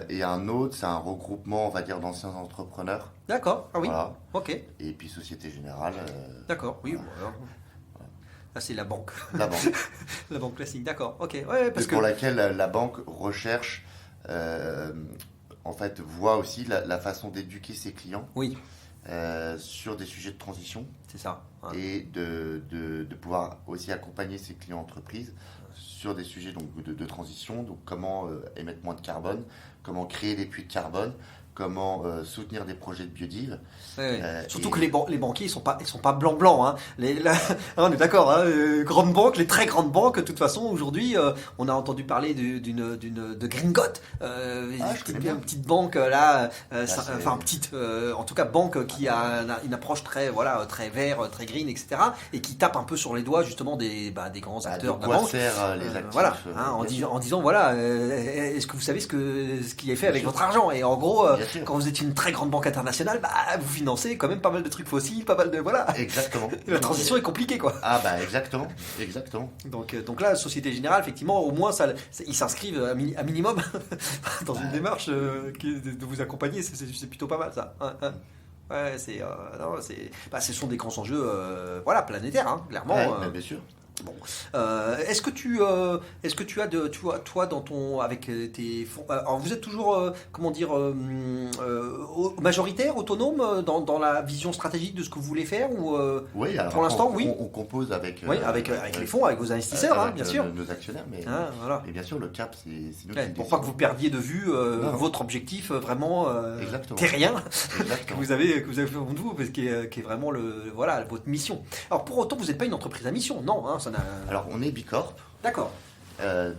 Et un autre, c'est un regroupement, on va dire, d'anciens entrepreneurs. D'accord. Ah oui. Voilà. Ok. Et puis Société Générale. D'accord. Oui. Voilà. Bon, alors. Ah, c'est la banque. La banque. La banque classique. D'accord. Ok. Ouais, parce que pour laquelle la banque recherche, en fait, voit aussi la façon d'éduquer ses clients. Oui. Sur des sujets de transition. C'est ça. Ouais. Et de pouvoir aussi accompagner ses clients entreprises sur des sujets donc, de transition, donc comment émettre moins de carbone, comment créer des puits de carbone, comment soutenir des projets de biodive. Ouais. Surtout que les banquiers ils sont pas blancs hein. On est d'accord hein, grandes banques, les très grandes banques de toute façon aujourd'hui on a entendu parler de Gringot, une petite banque là en tout cas banque qui a une approche très vert, très green, etc. et qui tape un peu sur les doigts justement des grands acteurs de la banque. Les actifs, voilà hein, en disant voilà est-ce que vous savez ce qui est fait avec votre argent, et en gros quand vous êtes une très grande banque internationale, vous financez quand même pas mal de trucs fossiles, pas mal de voilà. Exactement. La transition est compliquée quoi. Ah exactement. Donc là, Société Générale, effectivement, au moins ils s'inscrivent à minimum dans une démarche de vous accompagner. C'est plutôt pas mal ça. Ouais, ce sont des grands enjeux, planétaires, hein, clairement. Ouais, bien sûr. Bon, est-ce que tu as toi dans ton avec tes fonds, alors vous êtes toujours majoritaire, autonome dans la vision stratégique de ce que vous voulez faire ou oui, alors pour l'instant oui. On compose avec avec les fonds, avec vos investisseurs, bien sûr, nos actionnaires, mais voilà. Et bien sûr le cap c'est nous qui pour pas que vous perdiez de vue votre objectif vraiment terrien que vous avez devant vous, parce qui est vraiment votre mission. Alors pour autant vous n'êtes pas une entreprise à mission, non hein, alors on est Bicorp. D'accord.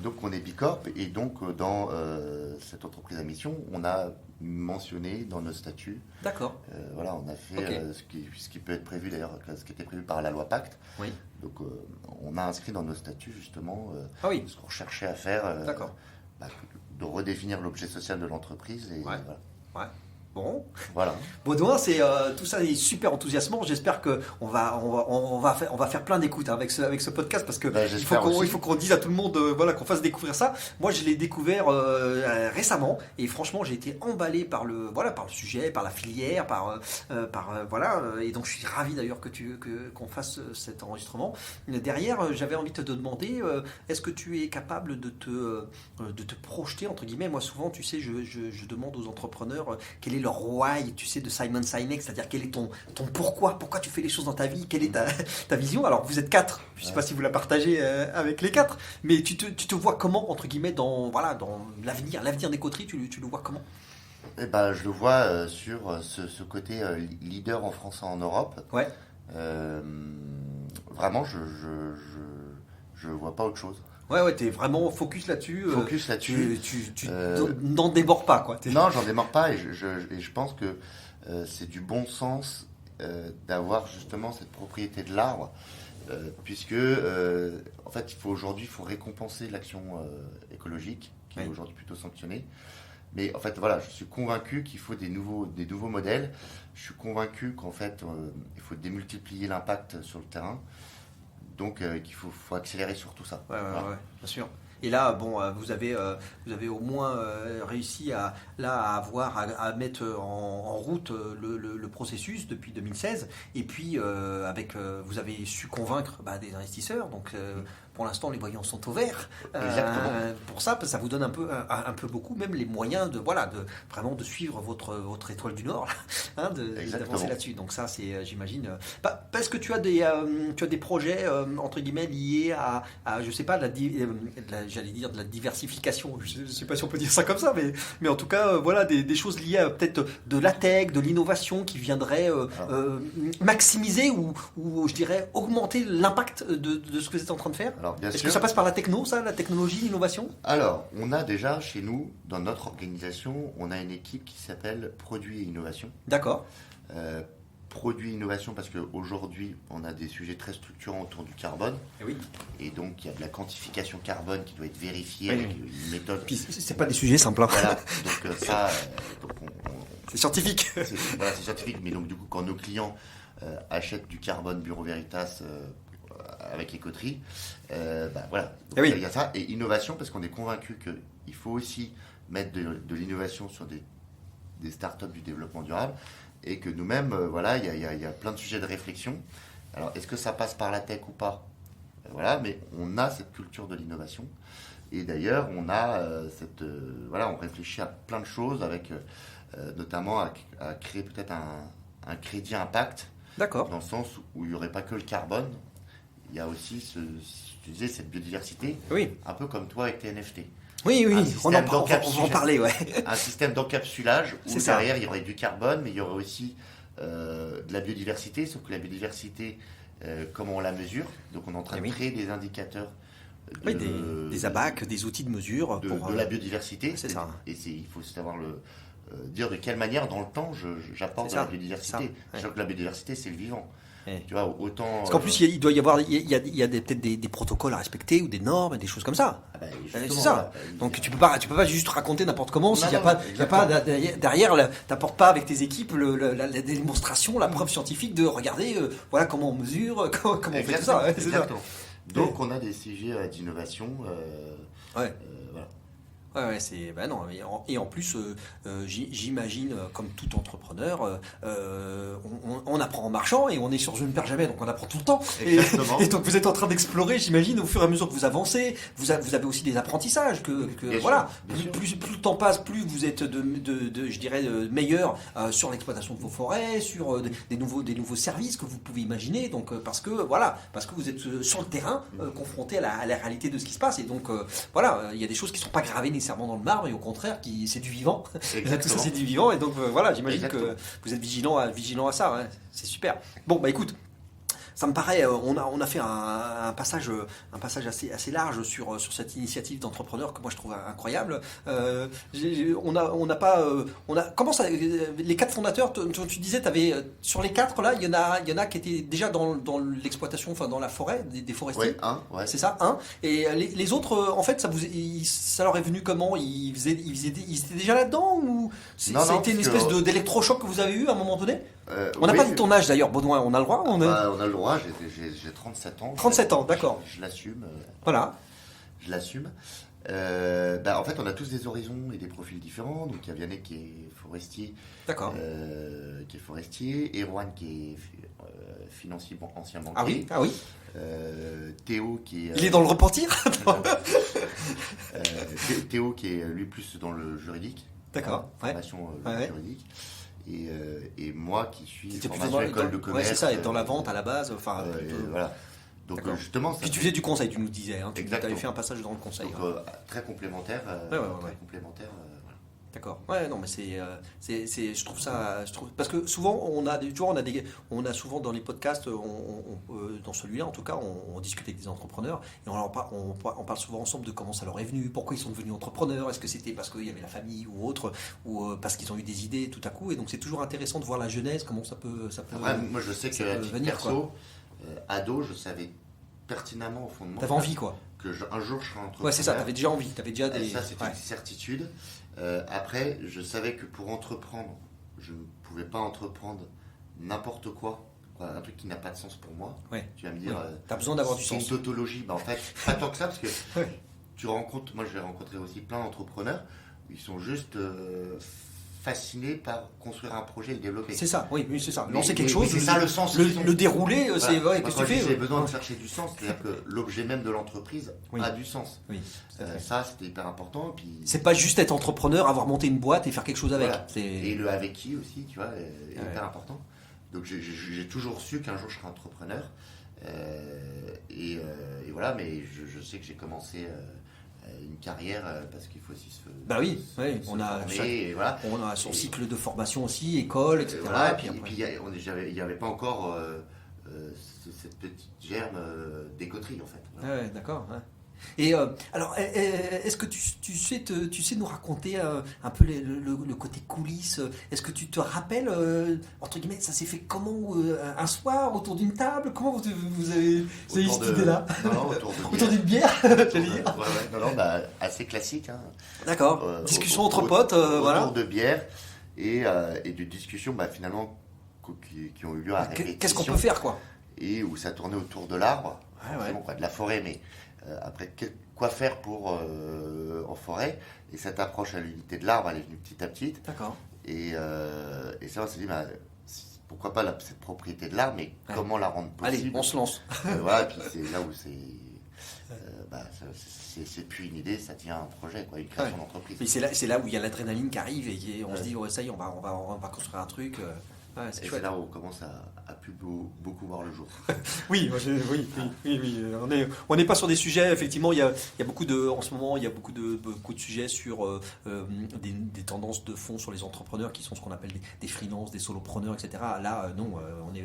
Donc on est Bicorp et donc dans cette entreprise à mission, on a mentionné dans nos statuts. D'accord. Voilà, on a fait ce qui peut être prévu d'ailleurs, ce qui était prévu par la loi Pacte. Oui. Donc on a inscrit dans nos statuts justement ce qu'on cherchait à faire. De redéfinir l'objet social de l'entreprise et voilà. Ouais. Bon, voilà. Baudouin, tout ça est super enthousiasmant. J'espère que on va faire plein d'écoutes avec ce podcast, parce que il faut qu'on dise à tout le monde, qu'on fasse découvrir ça. Moi, je l'ai découvert récemment et franchement, j'ai été emballé par le sujet, par la filière, et donc je suis ravi d'ailleurs qu'on fasse cet enregistrement. Derrière, j'avais envie de te demander, est-ce que tu es capable de te projeter entre guillemets. Moi, souvent, tu sais, je demande aux entrepreneurs quel est leur why, tu sais, de Simon Sinek, c'est-à-dire quel est ton pourquoi tu fais les choses dans ta vie, quelle est ta vision. Alors vous êtes 4, je ne sais pas si vous la partagez avec les 4, mais tu te vois comment, entre guillemets, dans l'avenir des coteries, tu le vois comment? Je le vois sur ce côté leader en France et en Europe. Ouais. Vraiment, je vois pas autre chose. Ouais, t'es vraiment focus là-dessus. Tu n'en débordes pas, quoi. Non, j'en démords pas, et je pense que c'est du bon sens d'avoir justement cette propriété de l'arbre, puisque en fait, il faut récompenser l'action écologique, qui est aujourd'hui plutôt sanctionnée. Mais en fait, voilà, je suis convaincu qu'il faut des nouveaux modèles. Je suis convaincu qu'en fait, il faut démultiplier l'impact sur le terrain. Donc, qu'il faut accélérer sur tout ça. Ouais, bien sûr. Et là, bon, vous avez au moins réussi à mettre en route le processus depuis 2016. Et puis, vous avez su convaincre des investisseurs. Donc, pour l'instant, les voyants sont au vert. Pour ça, parce que ça vous donne un peu beaucoup, même les moyens de vraiment de suivre votre étoile du Nord, là, d'avancer là-dessus. Donc ça, c'est, j'imagine, parce que tu as des projets entre guillemets liés à je sais pas, j'allais dire de la diversification. Je sais pas si on peut dire ça comme ça, mais en tout cas, des choses liées à peut-être de la tech, de l'innovation qui viendraient maximiser ou je dirais augmenter l'impact de ce que vous êtes en train de faire. Alors, bien Est-ce sûr. que ça passe par la techno, ça, la technologie, l'innovation? Alors, on a déjà chez nous, dans notre organisation, on a une équipe qui s'appelle Produits et Innovation. D'accord. Produits et Innovation parce qu'aujourd'hui, on a des sujets très structurants autour du carbone. Et oui. Et donc, il y a de la quantification carbone qui doit être vérifiée avec une méthode. Puis, c'est pas des sujets simples. Hein. Voilà, donc ça, c'est scientifique. C'est scientifique, mais donc du coup, quand nos clients achètent du carbone Bureau Veritas avec les coteries, voilà. Donc, il y a ça. Et innovation, parce qu'on est convaincu qu'il faut aussi mettre de l'innovation sur des startups du développement durable et que nous-mêmes, il y a plein de sujets de réflexion. Alors, est-ce que ça passe par la tech ou pas? Voilà, mais on a cette culture de l'innovation. Et d'ailleurs, on a on réfléchit à plein de choses avec notamment à créer peut-être un crédit impact. D'accord. Dans le sens où il n'y aurait pas que le carbone, il y a aussi tu disais, cette biodiversité, un peu comme toi avec tes NFT. Oui, on va en parler, ouais. Un système d'encapsulage où C'est derrière il y aurait du carbone, mais il y aurait aussi de la biodiversité, sauf que la biodiversité, comment on la mesure, donc on est en train de créer des indicateurs. Des ABAC, des outils de mesure de la biodiversité. C'est ça. Et il faut savoir dire de quelle manière dans le temps j'apporte de la biodiversité. Sachant que la biodiversité, c'est le vivant. Tu vois, autant. Parce qu'en plus, il doit y avoir, peut-être des protocoles à respecter ou des normes, des choses comme ça. C'est ça. Donc tu peux pas juste raconter n'importe comment s'il n'y a pas derrière, t'apportes pas avec tes équipes la démonstration, la preuve scientifique de regarder, voilà comment on mesure, comment on fait tout ça. C'est ça. Donc on a des sujets d'innovation. Voilà. Ouais, c'est non. Et en plus, j'imagine, comme tout entrepreneur, on apprend en marchant et on est sur Je ne perds jamais, donc on apprend tout le temps. Et donc vous êtes en train d'explorer, j'imagine, au fur et à mesure que vous avancez, vous avez aussi des apprentissages plus le temps passe, plus vous êtes je dirais meilleur sur l'exploitation de vos forêts, sur des nouveaux services que vous pouvez imaginer. Donc parce que vous êtes sur le terrain, confronté à la réalité de ce qui se passe. Et donc il y a des choses qui sont pas gravées nécessairement dans le marbre, et au contraire c'est du vivant. Tout ça c'est du vivant, et donc j'imagine que vous êtes vigilant à ça, ouais. C'est super. Bon écoute, ça me paraît, on a fait un passage assez large sur cette initiative d'entrepreneur que moi je trouve incroyable. Comment ça, les 4 fondateurs, tu disais, sur les 4 là, il y en a qui étaient déjà dans l'exploitation, enfin dans la forêt, des forestiers. Ouais. C'est ça, Et les autres, en fait, ça leur est venu comment? Ils étaient déjà là-dedans, ou ça a été une espèce d'électrochoc que vous avez eu à un moment donné? On n'a pas dit ton âge d'ailleurs, Baudouin, on a le droit? On a le droit, j'ai 37 ans. 37 ans, d'accord. Je l'assume. Voilà. Je l'assume. En fait, on a tous des horizons et des profils différents. Donc, il y a Vianney qui est forestier. D'accord. Erwan qui est financier, ancien banquier. Ah oui. Théo qui est... Il est dans le repentir. Théo qui est lui plus dans le juridique. D'accord. Formation juridique. Et moi qui suis formation école de commerce. C'est ça, et dans la vente à la base. Voilà. Donc justement, puis tu faisais du conseil, tu nous disais. Tu avais fait un passage dans le conseil. Donc très complémentaire. Très complémentaire. D'accord. Ouais, non, mais je trouve ça, parce que souvent on a souvent dans les podcasts, dans celui-là en tout cas, on discute avec des entrepreneurs et on parle souvent ensemble de comment ça leur est venu, pourquoi ils sont devenus entrepreneurs, est-ce que c'était parce qu'il y avait la famille ou autre, ou parce qu'ils ont eu des idées tout à coup, et donc c'est toujours intéressant de voir la genèse, comment ça peut. Après, moi je sais que à titre perso, ado, je savais pertinemment au fond de moi. T'avais envie quoi. Un jour je serais entrepreneur. Ouais, c'est ça. T'avais déjà envie. T'avais déjà des. Ça, c'est une certitude. Après, je savais que pour entreprendre, je ne pouvais pas entreprendre n'importe quoi, un truc qui n'a pas de sens pour moi. Ouais. Tu vas me dire, t'as besoin d'avoir du sens. C'est une tautologie. En fait, pas tant que ça, parce que tu rencontres, moi j'ai rencontré aussi plein d'entrepreneurs, ils sont juste fascinés par construire un projet et le développer. C'est ça, oui, c'est ça. Mais- Lancer quelque mais chose, c'est ça le sens. le dérouler, c'est Voilà. ouais, Moi, qu'est-ce quand que tu je dis fais j'ai besoin de chercher du sens, c'est-à-dire que l'objet même de l'entreprise Oui. a du sens. Oui, tout à fait. Ça, c'était hyper important. Puis, C'est pas juste être entrepreneur, avoir monté une boîte et faire quelque chose avec. voilà. C'est... Et le avec qui aussi, tu vois, est Ouais. hyper important. Donc j'ai toujours su qu'un jour je serais entrepreneur. Et voilà, mais je sais que j'ai commencé une carrière parce qu'il faut aussi se Bah oui, ouais, se on a former, chaque- et voilà. On a son Et- cycle de formation aussi, école, etc. Voilà, et puis après- il n'y avait pas encore cette petite germe d'écoterie en fait. Voilà. Ouais, d'accord. Ouais. Et alors, est-ce que tu sais nous raconter un peu le côté coulisses? Est-ce que tu te rappelles, entre guillemets, ça s'est fait comment un soir autour d'une table? Comment vous avez eu Autour cette de- idée-là? Non, autour de Autour bière. d'une bière, j'allais dire. Ouais, non, bah, assez classique. Hein. D'accord. Discussion entre potes, voilà. Autour de bière et de discussions bah, finalement qui ont eu lieu à répétition. Qu'est-ce qu'on peut faire, quoi? Et où ça tournait autour de l'arbre, Ouais, forcément, ouais. quoi, de la forêt, mais après, quoi faire pour en forêt? Et cette approche à l'unité de l'arbre, elle est venue petit à petit. D'accord. Et ça, on s'est dit, bah, pourquoi pas cette propriété de l'arbre, mais Ouais. comment la rendre Allez, possible? on se lance. Voilà, et puis c'est là où c'est plus une idée, ça devient un projet, quoi, une création Ouais. d'entreprise. Et c'est là où il y a l'adrénaline qui arrive et on se dit, ouais, ça y est, on va construire un truc. Ouais, c'est Et chouette. c'est là où on commence à plus beaucoup voir le jour. Oui, on n'est pas sur des sujets. Effectivement, il y a beaucoup de, en ce moment, il y a beaucoup de sujets sur des tendances de fond sur les entrepreneurs qui sont ce qu'on appelle des freelances, des solopreneurs, etc. Là, non,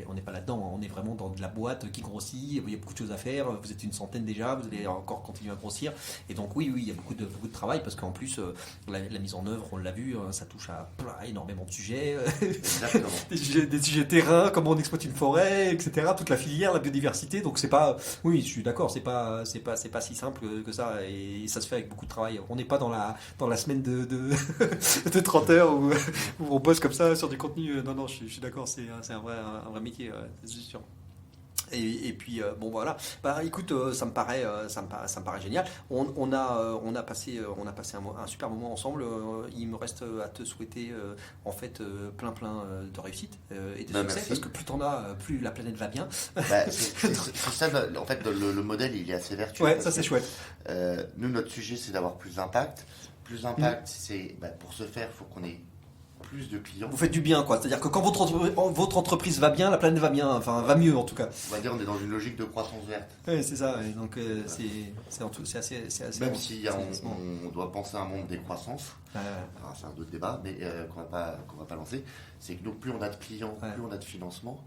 on n'est pas là-dedans. On est vraiment dans de la boîte qui grossit. Il y a beaucoup de choses à faire. Vous êtes une centaine déjà. Vous allez encore continuer à grossir. Et donc, oui, il y a beaucoup de travail parce qu'en plus, la mise en œuvre, on l'a vu, hein, ça touche à énormément de sujets. Exactement. Des sujets terrain, comment on exploite une forêt, etc. Toute la filière, la biodiversité. Donc c'est pas, oui, je suis d'accord, c'est pas si simple que ça. Et ça se fait avec beaucoup de travail. On n'est pas dans la semaine de 30 heures où on bosse comme ça sur du contenu. Non, je suis d'accord, c'est un vrai métier, c'est sûr. Et puis bon voilà, bah écoute, ça me paraît génial. On a passé un super moment ensemble. Il me reste à te souhaiter en fait plein de réussite et de Bah, succès merci. parce que plus t'en as, plus la planète va bien. Bah, c'est ça, en fait, le modèle, il est assez vertueux. Ouais, parce ça c'est que, chouette. nous, notre sujet, c'est d'avoir plus d'impact. Plus d'impact, c'est pour ce faire, il faut qu'on ait plus de clients. Vous faites du bien, quoi. C'est-à-dire que quand votre entreprise va bien, la planète va bien, enfin va mieux en tout cas. On va dire, on est dans une logique de croissance verte. Ouais, c'est ça. Et donc c'est assez. Même si on doit penser à un monde des croissances, alors, c'est un autre débat, mais qu'on va pas lancer, c'est que donc, plus on a de clients, Ouais. plus on a de financement,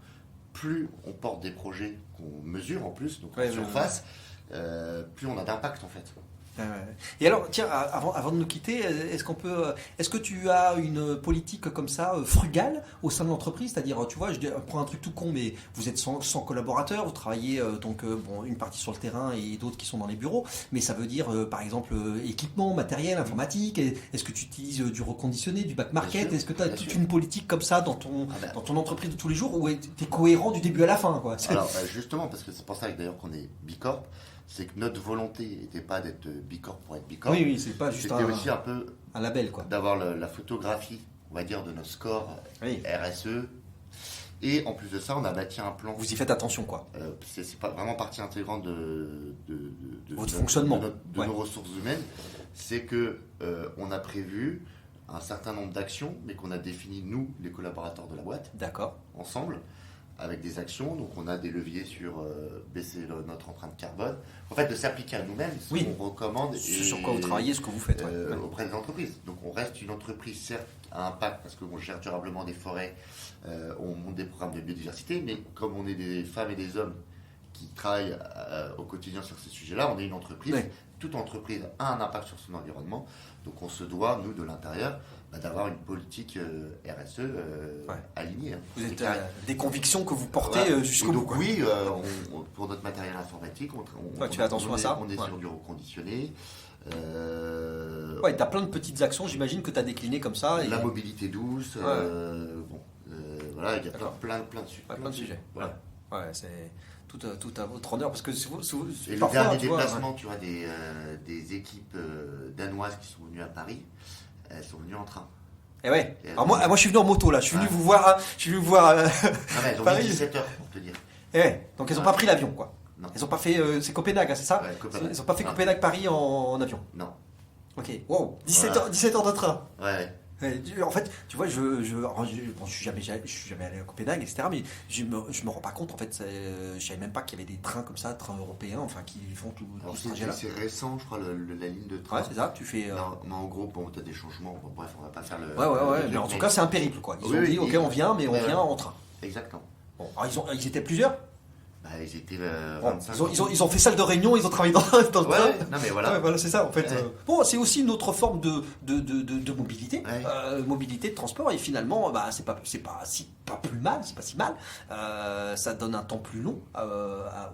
plus on porte des projets qu'on mesure en plus, donc Ouais, en surface, plus on a d'impact en fait. Et alors, tiens, avant de nous quitter, est-ce que tu as une politique comme ça frugale au sein de l'entreprise? C'est-à-dire, tu vois, je prends un truc tout con, mais vous êtes 100 collaborateurs, vous travaillez donc une partie sur le terrain et d'autres qui sont dans les bureaux, mais ça veut dire par exemple équipement, matériel, informatique. Est-ce que tu utilises du reconditionné, du back market? Bien sûr, Est-ce que tu as bien toute sûr. une politique comme ça dans ton ben. dans ton entreprise de tous les jours, ou tu es cohérent du début à la fin, quoi? Alors justement, parce que c'est pour ça que d'ailleurs qu'on est Bicorp, c'est que notre volonté n'était pas d'être Bicorp pour être Bicorp. Oui, c'est pas juste C'était aussi un peu un label, quoi. d'avoir la photographie, on va dire, de nos scores Oui. RSE. Et en plus de ça, on a bâti un plan. Vous y faites attention, quoi. C'est pas vraiment partie intégrante de Votre fonctionnement. de Ouais. nos ressources humaines. C'est que on a prévu un certain nombre d'actions, mais qu'on a défini nous, les collaborateurs de la boîte, D'accord. ensemble, avec des actions. Donc on a des leviers sur baisser notre empreinte carbone. En fait, de s'appliquer à nous-mêmes, ce Oui. qu'on recommande Ce sur quoi vous travaillez, ce que vous faites. Ouais. auprès des entreprises. Donc on reste une entreprise certes à impact parce qu'on gère durablement des forêts, on monte des programmes de biodiversité, mais comme on est des femmes et des hommes qui travaillent au quotidien sur ces sujets-là, on est une entreprise. Ouais. Toute entreprise a un impact sur son environnement, donc on se doit, nous, de l'intérieur, d'avoir une politique RSE Ouais. alignée. Hein. Vous C'est êtes carré. des convictions que vous portez Voilà. jusqu'au Et bout, donc quoi. oui, pour notre matériel informatique, Ouais, tu fais attention à ça. On est Ouais. sur du reconditionné. Ouais, t'as plein de petites actions, j'imagine, que t'as déclinées comme ça. Et... La mobilité douce, Ouais. voilà, il y a D'accord. plein de sujets. Ouais, plein de sujets. Voilà. Ouais, c'est tout à votre honneur, parce que Et le parfois, dernier tu vois, déplacement, tu vois, des équipes danoises qui sont venues à Paris, elles sont venues en train. Et ouais. Alors moi, je suis venu en moto là. Je suis venu vous voir. Je suis venu vous voir. Non, mais elles ont Paris. mis 17 heures pour te dire. Et ouais. Donc elles n'ont pas pris l'avion, quoi. Non. Elles n'ont pas fait. C'est Copenhague, hein, c'est ça? Ouais, Copenhague. Ils n'ont pas fait Non. Copenhague-Paris en avion. Non. Ok. Wow. 17 Voilà. heures, 17 heures de train. Ouais. En fait, tu vois, bon, je suis jamais allé à Copenhague, etc. Mais je me rends pas compte. En fait, je savais même pas qu'il y avait des trains comme ça, trains européens, enfin, qui font tout Alors, ce trajet-là. c'est récent, je crois, la ligne de train. Ouais, c'est ça. Tu fais. Non, mais en gros, bon, t'as des changements. Bon, bref, on va pas faire le. Ouais. Mais en tout cas, c'est un périple, quoi. Ils Oui, ont dit, oui, ok, on vient, mais on ouais, vient ouais. en train. Exactement. Bon, alors ils étaient plusieurs. Bah, ils étaient Bon, 25. ils ont fait salle de réunion, ils ont travaillé dans le train. Ouais, non, mais voilà. Ouais, voilà, c'est ça en fait. Ouais. Bon, c'est aussi une autre forme de mobilité, Ouais. mobilité de transport, et finalement, c'est pas plus mal, c'est pas si mal. Ça donne un temps plus long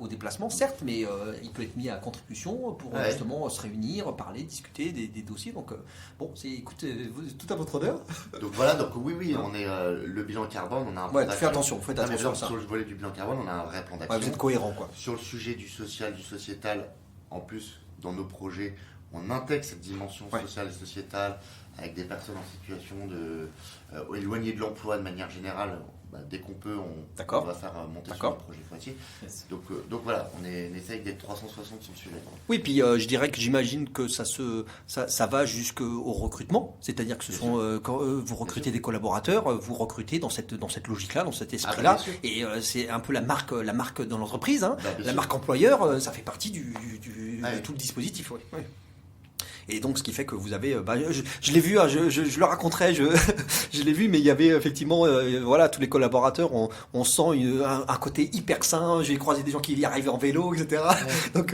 au déplacement, certes, mais il peut être mis à contribution pour Ouais. justement se réunir, parler, discuter des dossiers. Donc bon, tout à votre honneur. Donc voilà, donc oui, on est le bilan carbone, on a un plan Ouais, d'action. fais attention, faites Non, mais attention à genre, ça. sur le volet du bilan carbone, on a un vrai plan d'action. Ouais, vous êtes cohérent, quoi. Sur le sujet du social, du sociétal, en plus, dans nos projets, on intègre cette dimension Ouais. sociale et sociétale avec des personnes en situation éloignées de l'emploi de manière générale. Dès qu'on peut, D'accord. on va faire monter sur D'accord. le projet Poitiers. Yes. Donc voilà, on essaye d'être 360 sur le sujet. Oui, puis je dirais que j'imagine que ça va jusqu'au recrutement, c'est-à-dire que ce Bien sont sûr. quand vous recrutez des collaborateurs, vous recrutez dans cette logique-là, dans cet Ah, esprit-là, bien sûr. et c'est un peu la marque dans l'entreprise, hein. Bah, bien La sûr. marque employeur, ça fait partie de Ouais. tout le dispositif. Ouais. Ouais. Et donc, ce qui fait que vous avez, je l'ai vu, hein, je le raconterai, je l'ai vu, mais il y avait effectivement, voilà, tous les collaborateurs, on sent un côté hyper sain. J'ai croisé des gens qui y arrivaient en vélo, etc. Ouais. Donc,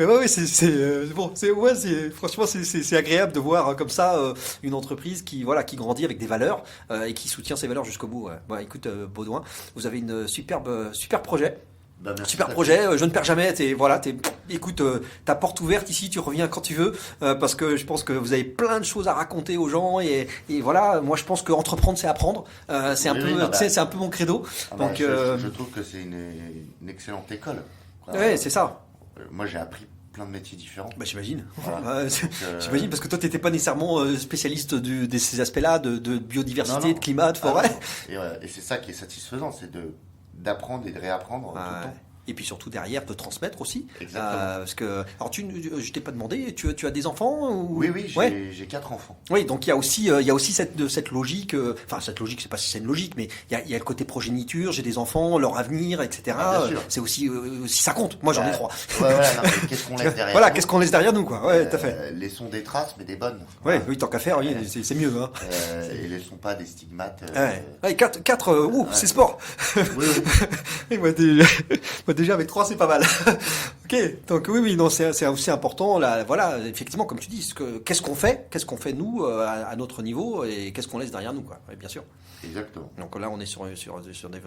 franchement, c'est agréable de voir comme ça une entreprise qui grandit avec des valeurs et qui soutient ses valeurs jusqu'au bout. Ouais. Bon, écoute, Baudouin, vous avez une super projet. Bah, merci, Super Patrick. projet, je ne perds jamais. Écoute, ta porte ouverte ici, tu reviens quand tu veux, parce que je pense que vous avez plein de choses à raconter aux gens et voilà. Moi, je pense que entreprendre, c'est apprendre. C'est un Oui, peu, oui, tu sais, c'est un peu mon credo. Ah bah, Donc, je trouve que c'est une excellente école. Quoi. ouais, c'est ça. Moi, j'ai appris plein de métiers différents. Bah, j'imagine. Voilà. Ouais, j'imagine parce que toi, t'étais pas nécessairement spécialiste de ces aspects-là, de biodiversité, Non. de climat, de forêt. Et c'est ça qui est satisfaisant, c'est d'apprendre et de réapprendre tout le temps. Et puis surtout derrière de transmettre aussi. Exactement. Parce que, alors je t'ai pas demandé, tu as des enfants ou... Oui, Ouais. j'ai 4 enfants. Oui, donc il y a aussi cette logique, enfin cette logique, je sais pas si c'est une logique, mais il y a le côté progéniture, j'ai des enfants, leur avenir, etc. Ah, bien sûr. C'est aussi ça compte. Moi j'en ai Ouais. 3. Ouais, voilà, non, mais qu'est-ce qu'on laisse derrière Voilà, nous qu'est-ce qu'on laisse derrière nous, quoi. Ouais, tout à fait. Laissons des traces, mais des bonnes. Ouais, Voilà. oui, tant qu'à faire, oui, c'est mieux. Hein. Et laissons pas des stigmates. Ouais, 4 c'est sport. Oui, Et moi déjà avec 3 c'est pas mal. Ok, donc oui, non, c'est aussi important. Là, voilà, effectivement, comme tu dis, qu'est-ce qu'on fait nous à notre niveau et qu'est-ce qu'on laisse derrière nous, quoi. Ouais, bien sûr. exactement. Donc là, on est sur des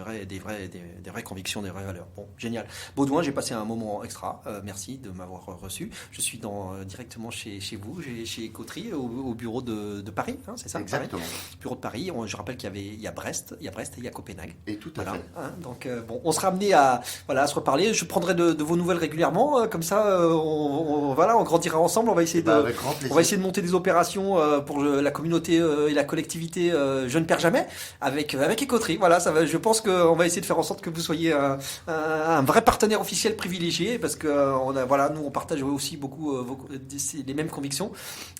vraies convictions, des vraies valeurs. Bon, génial. Baudouin, j'ai passé un moment extra. Merci de m'avoir reçu. Je suis directement chez vous, chez Coterie, au bureau de Paris, hein, c'est ça? Exactement. Paris. Bureau de Paris. Je rappelle qu'il y a Brest, et il y a Copenhague. Et tout à Voilà. fait. Hein, donc bon, on sera amené à se reparler. Je prendrai de vos nouvelles régulièrement. Comme ça, on grandira ensemble. On va essayer Avec grand plaisir. on va essayer de monter des opérations pour la communauté et la collectivité Je ne perds jamais avec Écoterie. Voilà, ça va. Je pense qu'on va essayer de faire en sorte que vous soyez un vrai partenaire officiel privilégié parce que nous on partage aussi beaucoup les mêmes convictions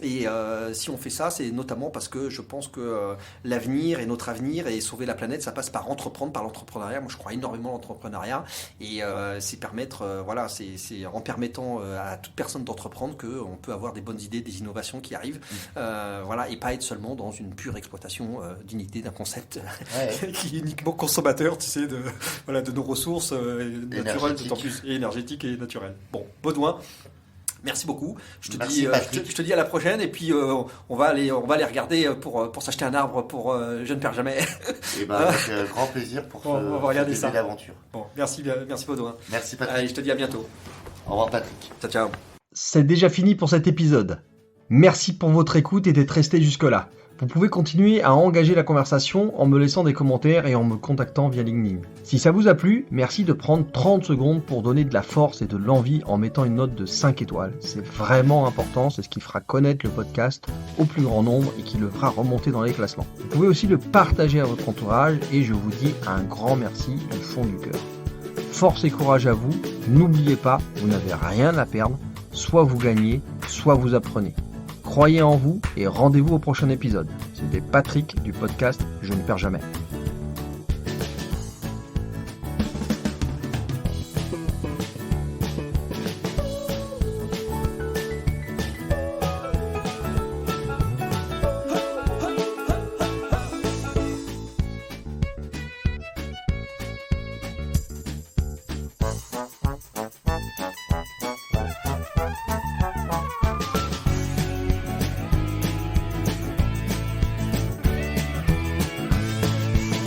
et si on fait ça, c'est notamment parce que je pense que l'avenir et notre avenir et sauver la planète, ça passe par entreprendre, par l'entrepreneuriat. Moi, je crois énormément à l'entrepreneuriat et c'est c'est en permettant à toute personne d'entreprendre qu'on peut avoir des bonnes idées, des innovations qui arrivent, et pas être seulement dans une pure exploitation d'une idée, d'un concept Ouais. qui est uniquement consommateur, tu sais, de nos ressources naturelles, Énergétique. d'autant plus, et énergétiques et naturelles. Bon, Baudouin, merci beaucoup. Je Merci, Patrick. te dis à la prochaine et puis on va aller regarder pour s'acheter un arbre pour Je ne perds jamais. Et avec grand plaisir pour On va regarder ce ça. début d'aventure. Bon, merci Baudouin. Merci Allez, Patrick. je te dis à bientôt. Au revoir Patrick. Ciao, ciao. C'est déjà fini pour cet épisode. Merci pour votre écoute et d'être resté jusque-là. Vous pouvez continuer à engager la conversation en me laissant des commentaires et en me contactant via LinkedIn. Si ça vous a plu, merci de prendre 30 secondes pour donner de la force et de l'envie en mettant une note de 5 étoiles. C'est vraiment important, c'est ce qui fera connaître le podcast au plus grand nombre et qui le fera remonter dans les classements. Vous pouvez aussi le partager à votre entourage et je vous dis un grand merci du fond du cœur. Force et courage à vous, n'oubliez pas, vous n'avez rien à perdre, soit vous gagnez, soit vous apprenez. Croyez en vous et rendez-vous au prochain épisode. C'était Patrick du podcast Je ne perds jamais.